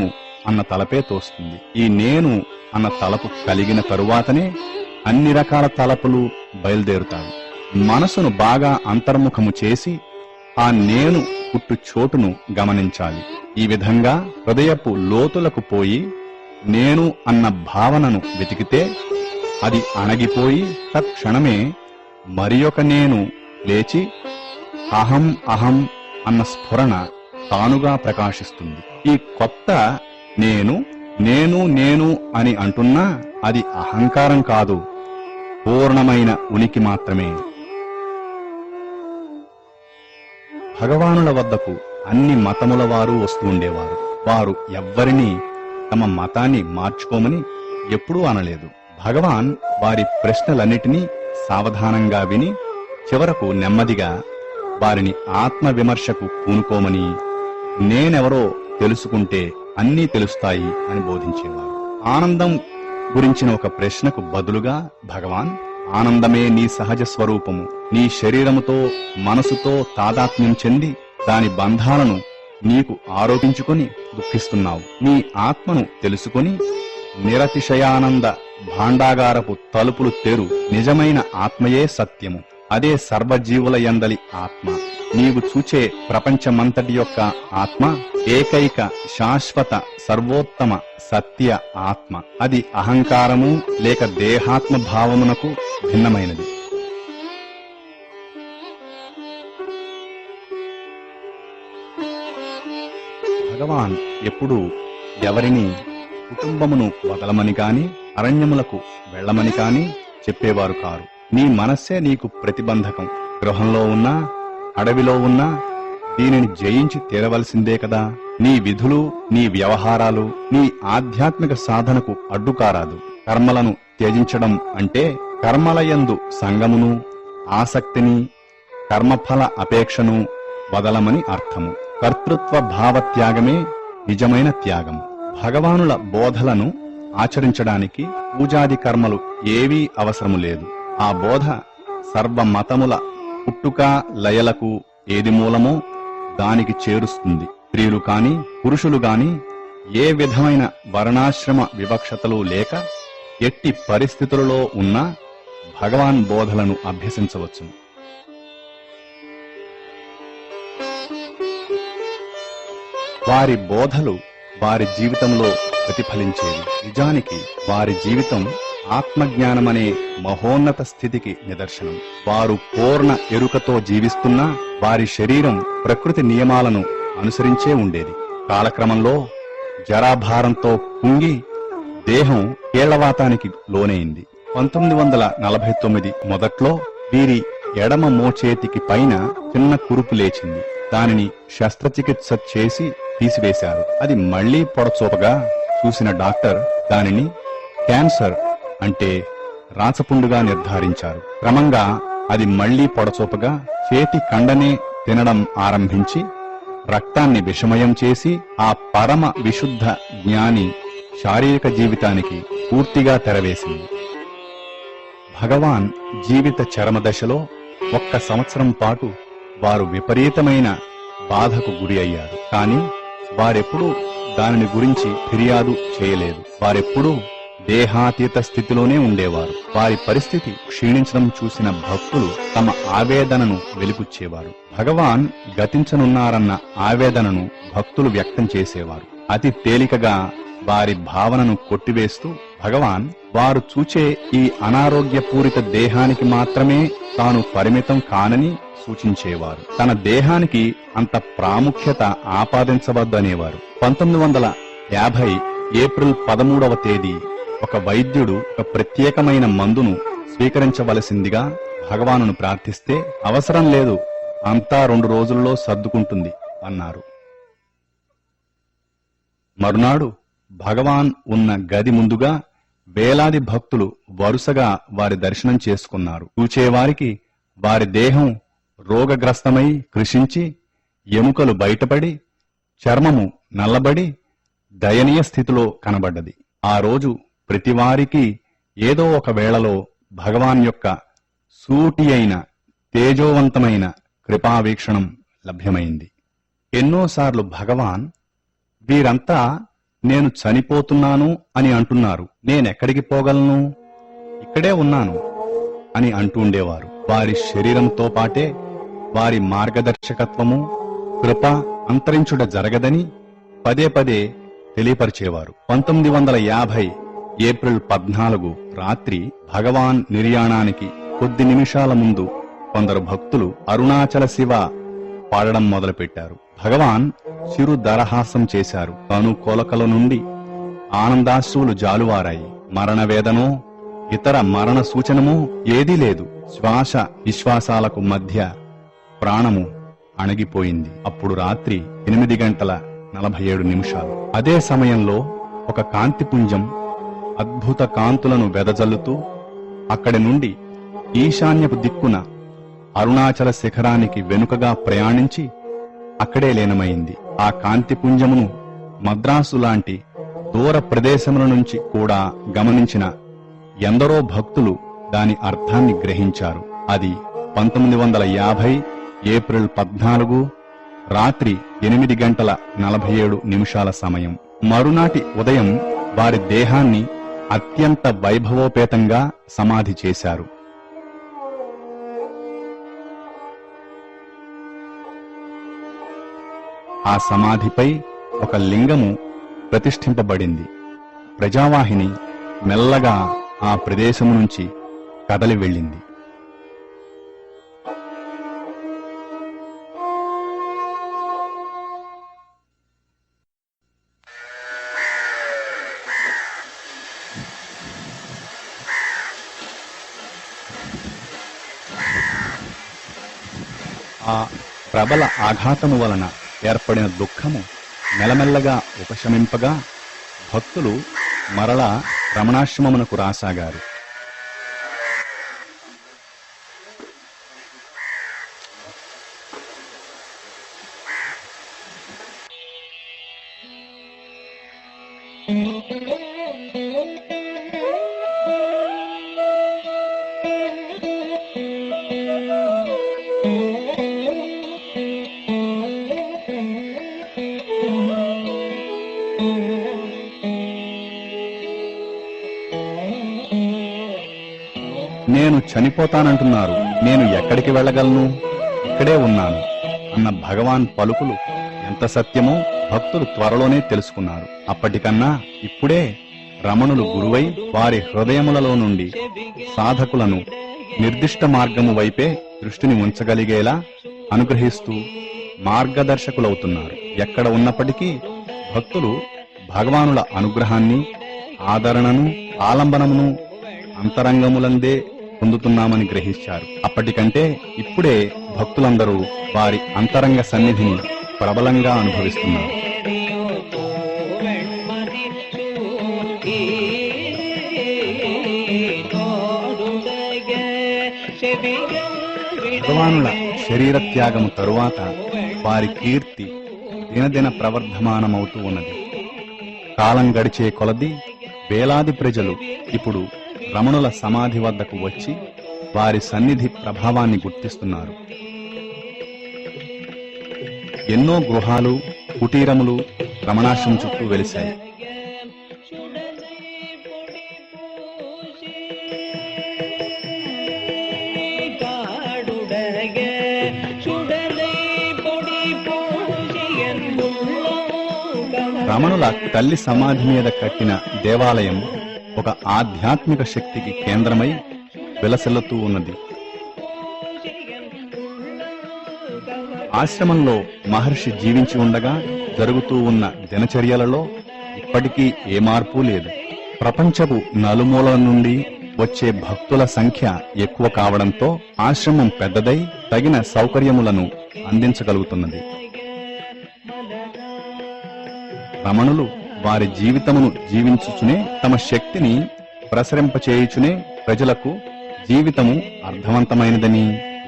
అన్న తలపే తోస్తుంది. ఈ నేను అన్న తలపు కలిగిన తరువాతనే అన్ని రకాల తలపులు బయలుదేరుతాయి. మనసును బాగా అంతర్ముఖము చేసి ఆ నేను పుట్టు చోటును గమనించాలి. ఈ విధంగా హృదయపు లోతులకు పోయి నేను అన్న భావనను వెతికితే అది అణగిపోయి తత్క్షణమే మరియొక నేను లేచి అహం అహం అన్న స్ఫురణ తానుగా ప్రకాశిస్తుంది. ఈ కొత్త నేను నేను నేను అని అంటున్నా అది అహంకారం కాదు, పూర్ణమైన ఉనికి మాత్రమే. భగవానుల వద్దకు అన్ని మతముల వారు వస్తూ ఉండేవారు. వారు ఎవ్వరినీ తమ మతాన్ని మార్చుకోమని ఎప్పుడూ అనలేదు. భగవాన్ వారి ప్రశ్నలన్నిటినీ సావధానంగా విని చివరకు నెమ్మదిగా వారిని ఆత్మ విమర్శకు పూనుకోమని, నేనెవరో తెలుసుకుంటే అన్నీ తెలుస్తాయి అని బోధించేవారు. ఆనందం గురించిన ఒక ప్రశ్నకు బదులుగా భగవాన్, ఆనందమే నీ సహజ స్వరూపము. నీ శరీరముతో మనసుతో తాదాత్మ్యం చెంది దాని బంధాలను నీకు ఆరోపించుకొని దుఃఖిస్తున్నావు. నీ ఆత్మను తెలుసుకొని నిరతిశయానంద భాండాగారపు తలుపులు తెరు. నిజమైన ఆత్మయే సత్యము. అదే సర్వజీవుల యందలి ఆత్మ. నీవు చూచే ప్రపంచమంతటి యొక్క ఆత్మ ఏకైక శాశ్వత సర్వోత్తమ సత్య ఆత్మ. అది అహంకారము లేక దేహాత్మ భావమునకు భిన్నమైనది. భగవాన్ ఎప్పుడూ ఎవరిని కుటుంబమును వదలమని కాని అరణ్యములకు వెళ్లమని కాని చెప్పేవారు కారు. నీ మనస్సే నీకు ప్రతిబంధకం. గృహంలో ఉన్నా అడవిలో ఉన్నా దీనిని జయించి తీరవలసిందే కదా. నీ విధులు నీ వ్యవహారాలు నీ ఆధ్యాత్మిక సాధనకు అడ్డుకారాదు. కర్మలను త్యజించడం అంటే కర్మలయందు సంగమును ఆసక్తిని కర్మఫల అపేక్షను వదలమని అర్థము. కర్తృత్వ భావత్యాగమే నిజమైన త్యాగము. భగవానుల బోధలను ఆచరించడానికి పూజాది కర్మలు ఏవీ అవసరము లేదు. ఆ బోధ సర్వమతముల పుట్టుక లయలకు ఏది మూలమో దానికి చేరుస్తుంది. స్త్రీలు కాని పురుషులు గాని ఏ విధమైన వర్ణాశ్రమ వివక్షతలు లేక ఎట్టి పరిస్థితులలో ఉన్నా భగవాన్ బోధలను అభ్యసించవచ్చును. వారి బోధలు వారి జీవితంలో ప్రతిఫలించేవి. నిజానికి వారి జీవితం ఆత్మజ్ఞానమనే మహోన్నత స్థితికి నిదర్శనం. వారు పూర్ణ ఎరుకతో జీవిస్తున్నా వారి శరీరం ప్రకృతి నియమాలను అనుసరించే ఉండేది. కాలక్రమంలో జరాభారంతో కుంగి దేహం కీళ్లవాతానికి లోనైంది. 1949 మొదట్లో వీరి ఎడమ మోచేతికి పైన చిన్న కురుపు లేచింది. దానిని శస్త్రచికిత్స చేసి తీసివేశారు. అది మళ్లీ పొడచూపగా చూసిన డాక్టర్ దానిని క్యాన్సర్ అంటే రాచపుండుగా నిర్ధారించారు. క్రమంగా అది మళ్లీ పొడచూపగా చేతి కండనే తినడం ఆరంభించి రక్తాన్ని విషమయం చేసి ఆ పరమ విశుద్ధ జ్ఞాని శారీరక జీవితానికి పూర్తిగా తెరవేసింది. భగవాన్ జీవిత చరమదశలో 1 సంవత్సరం పాటు వారు విపరీతమైన బాధకు గురి అయ్యారు. కాని వారెప్పుడూ దానిని గురించి ఫిర్యాదు చేయలేదు. వారెప్పుడూ దేహాతీత స్థితిలోనే ఉండేవారు. వారి పరిస్థితి క్షీణించడం చూసిన భక్తులు తమ ఆవేదనను వెలిపుచ్చేవారు. భగవాన్ గతించనున్నారన్న ఆవేదనను భక్తులు వ్యక్తం చేసేవారు. అతి తేలికగా వారి భావనను కొట్టివేస్తూ భగవాన్ వారు చూచే ఈ అనారోగ్యపూరిత దేహానికి మాత్రమే తాను పరిమితం కానని సూచించేవారు. తన దేహానికి అంత ప్రాముఖ్యత ఆపాదించవద్దనేవారు. 1950 ఏప్రిల్ 13వ తేదీ ఒక వైద్యుడు ఒక ప్రత్యేకమైన మందును స్వీకరించవలసిందిగా భగవానును ప్రార్థిస్తే, అవసరం లేదు, అంతా 2 రోజుల్లో సర్దుకుంటుంది అన్నారు. మరునాడు భగవాన్ ఉన్న గది ముందుగా వేలాది భక్తులు వరుసగా వారి దర్శనం చేసుకున్నారు. చూచేవారికి వారి దేహం రోగగ్రస్తమై కృషించి ఎముకలు బయటపడి చర్మము నల్లబడి దయనీయ స్థితిలో కనబడ్డది. ఆ రోజు ప్రతివారికి ఏదో ఒక వేళలో భగవాన్ యొక్క సూటి అయిన తేజోవంతమైన కృపావీక్షణం లభ్యమైంది. ఎన్నోసార్లు భగవాన్ వీరంతా నేను చనిపోతున్నాను అని అంటున్నారు, నేనెక్కడికి పోగలను, ఇక్కడే ఉన్నాను అని అంటుండేవారు. వారి శరీరంతో పాటే వారి మార్గదర్శకత్వము కృప అంతరించుట జరగదని పదే పదే తెలియపరిచేవారు. 1950 ఏప్రిల్ 14 రాత్రి భగవాన్ నిర్యాణానికి కొద్ది నిమిషాల ముందు కొందరు భక్తులు అరుణాచల శివ పాడడం మొదలుపెట్టారు. భగవాన్ చిరు దరహాసం చేశారు. కనుకొలకల నుండి ఆనందాశ్రువులు జాలువారాయి. మరణవేదనో ఇతర మరణ సూచనమో ఏదీ లేదు. శ్వాస విశ్వాసాలకు మధ్య ప్రాణము అణగిపోయింది. అప్పుడు రాత్రి 8:47. అదే సమయంలో ఒక కాంతిపుంజం అద్భుత కాంతులను వెదజల్లుతూ అక్కడి నుండి ఈశాన్యపు దిక్కున అరుణాచల శిఖరానికి వెనుకగా ప్రయాణించి అక్కడే లీనమైంది. ఆ కాంతిపుంజమును మద్రాసు లాంటి దూర ప్రదేశముల నుంచి కూడా గమనించిన ఎందరో భక్తులు దాని అర్థాన్ని గ్రహించారు. అది 1950 ఏప్రిల్ 14 రాత్రి 8:47 సమయం. మరునాటి ఉదయం వారి దేహాన్ని అత్యంత వైభవోపేతంగా సమాధి చేశారు. ఆ సమాధిపై ఒక లింగము ప్రతిష్ఠింపబడింది. ప్రజావాహిని మెల్లగా ఆ ప్రదేశము నుంచి కదలి వెళ్ళింది. ఆ ప్రబల ఆఘాతము వలన ఏర్పడిన దుఃఖము మెల్లమెల్లగా ఉపశమింపగా భక్తులు మరలా రమణాశ్రమమునకు రాసాగారు. నేను చనిపోతానంటున్నారు, నేను ఎక్కడికి వెళ్ళగలను, ఇక్కడే ఉన్నాను అన్న భగవాన్ పలుకులు ఎంత సత్యమో భక్తులు త్వరలోనే తెలుసుకున్నారు. అప్పటికన్నా ఇప్పుడే రమణులు గురువై వారి హృదయములలో నుండి సాధకులను నిర్దిష్ట మార్గము వైపే దృష్టిని ఉంచగలిగేలా అనుగ్రహిస్తూ మార్గదర్శకులవుతున్నారు. ఎక్కడ ఉన్నప్పటికీ భక్తులు భగవానుల అనుగ్రహాన్ని, ఆదరణను, ఆలంబనమును అంతరంగములందే పొందుతున్నామని గ్రహించారు. అప్పటికంటే ఇప్పుడే భక్తులందరూ వారి అంతరంగ సన్నిధిని ప్రబలంగా అనుభవిస్తున్నారు. భగవానుల శరీర త్యాగము తరువాత వారి కీర్తి దినదిన ప్రవర్ధమానమవుతూ ఉన్నది. కాలం గడిచే కొలది వేలాది ప్రజలు ఇప్పుడు రమణుల సమాధి వద్దకు వచ్చి వారి సన్నిధి ప్రభావాన్ని గుర్తిస్తున్నారు. ఎన్నో గృహాలు, కుటీరములు రమణాశ్రమం చుట్టూ వెలిశాయి. రమణుల తల్లి సమాధి మీద కట్టిన దేవాలయం ఒక ఆధ్యాత్మిక శక్తికి కేంద్రమై విలసిల్లుతూ ఉన్నది. ఆశ్రమంలో మహర్షి జీవించి ఉండగా జరుగుతూ ఉన్న దినచర్యలలో ఇప్పటికీ ఏ మార్పు లేదు. ప్రపంచపు నలుమూలల నుండి వచ్చే భక్తుల సంఖ్య ఎక్కువ కావడంతో ఆశ్రమం పెద్దదై తగిన సౌకర్యములను అందించగలుగుతున్నది. రమణులు వారి జీవితమును జీవించుచునే తమ శక్తిని ప్రసరింపచేయుచునే ప్రజలకు జీవితము అర్థవంతమైనదని,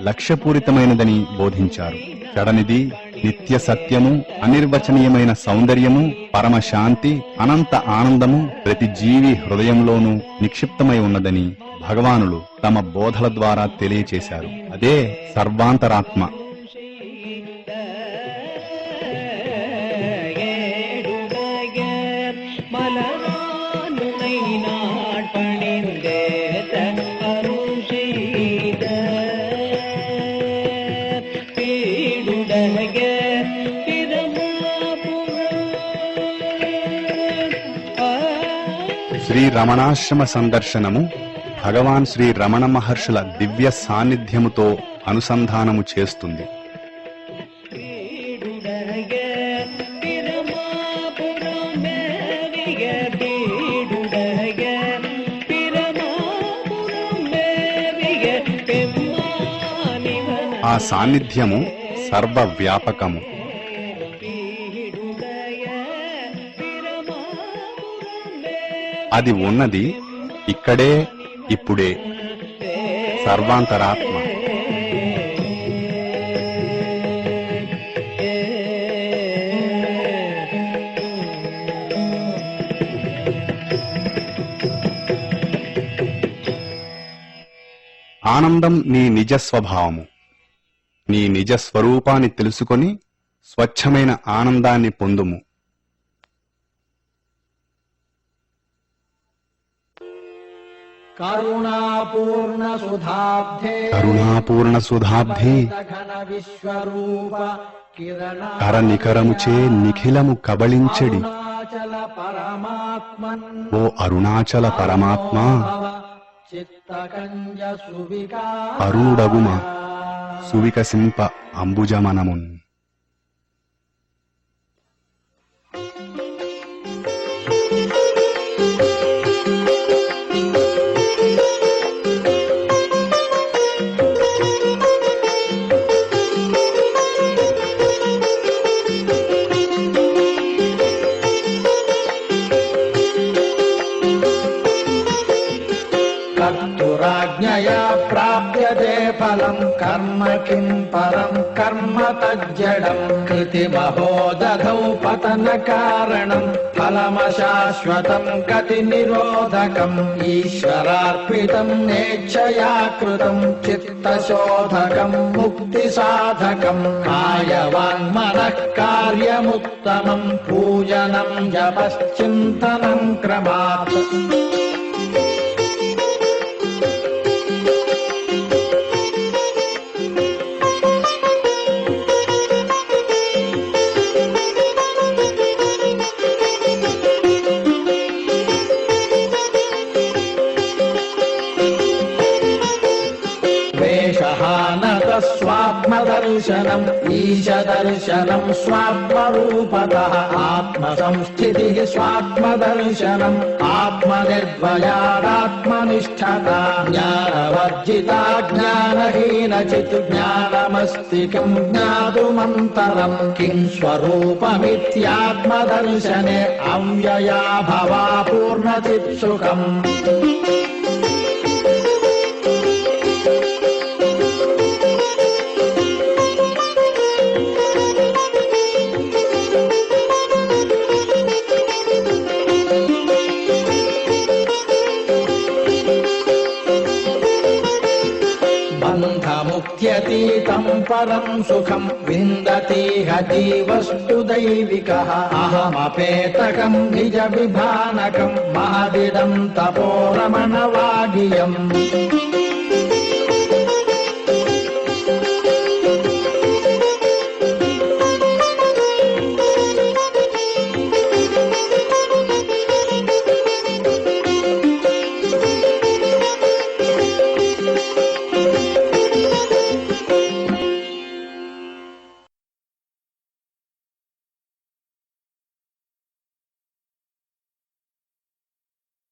లక్ష్యపూరితమైనదని బోధించారు. చెడనిది, నిత్య సత్యము, అనిర్వచనీయమైన సౌందర్యము, పరమశాంతి, అనంత ఆనందము ప్రతి జీవి హృదయంలోనూ నిక్షిప్తమై ఉన్నదని భగవానులు తమ బోధల ద్వారా తెలియచేశారు. అదే సర్వాంతరాత్మ. శ్రీ రమణాశ్రమ సందర్శనము భగవాన్ శ్రీ రమణ మహర్షుల దివ్య సాన్నిధ్యముతో అనుసంధానము చేస్తుంది. ఆ సాన్నిధ్యము సర్వవ్యాపకము. అది ఉన్నది ఇక్కడే, ఇప్పుడే. సర్వాంతరాత్మ. ఆనందం నీ నిజ స్వభావము. నీ నిజ స్వరూపాన్ని తెలుసుకొని స్వచ్ఛమైన ఆనందాన్ని పొందుము. కరుణాపూర్ణ సుధాబ్ధి కరనికరముచే నిఖిలము కబళించెడి ఓ అరుణాచల పరమాత్మ, అరుణుడగుమ సువికసింప అంబుజమనమున్. కర్తురాజ్ఞయా ప్రాప్యతే ఫలం కర్మ కిం పరం కర్మ తజ్జడం కృతిమహోదధౌ పతన కారణం ఫలమశాశ్వతం గతి నిరోధకం ఈశ్వరార్పితం నేచ్ఛయా కృతం చిత్తశోధకం ముక్తి సాధకం కాయవాన్మనః కార్యముత్తమం పూజనం జపశ్చింతనం క్రమాత్. स्वात्मदर्शनम् ईशदर्शनम् स्वात्मरूपतः आत्मसंस्थितिः स्वात्मदर्शनम् आत्मनिर्भयादात्मनिष्ठता ज्ञानवर्जिता ज्ञानहीनचित् ज्ञानमस्ति किम् ज्ञातुमन्तरम् किम् स्वरूपमित्यात्मदर्शने अव्यया भवा पूर्णचित्सुखम् बन्धमुक्त्यतीतं परं सुखं विन्दतीह जीवस्तु दैविकः अहमपेतकं निज विभानकं महदिदं तपोरमणवागियम्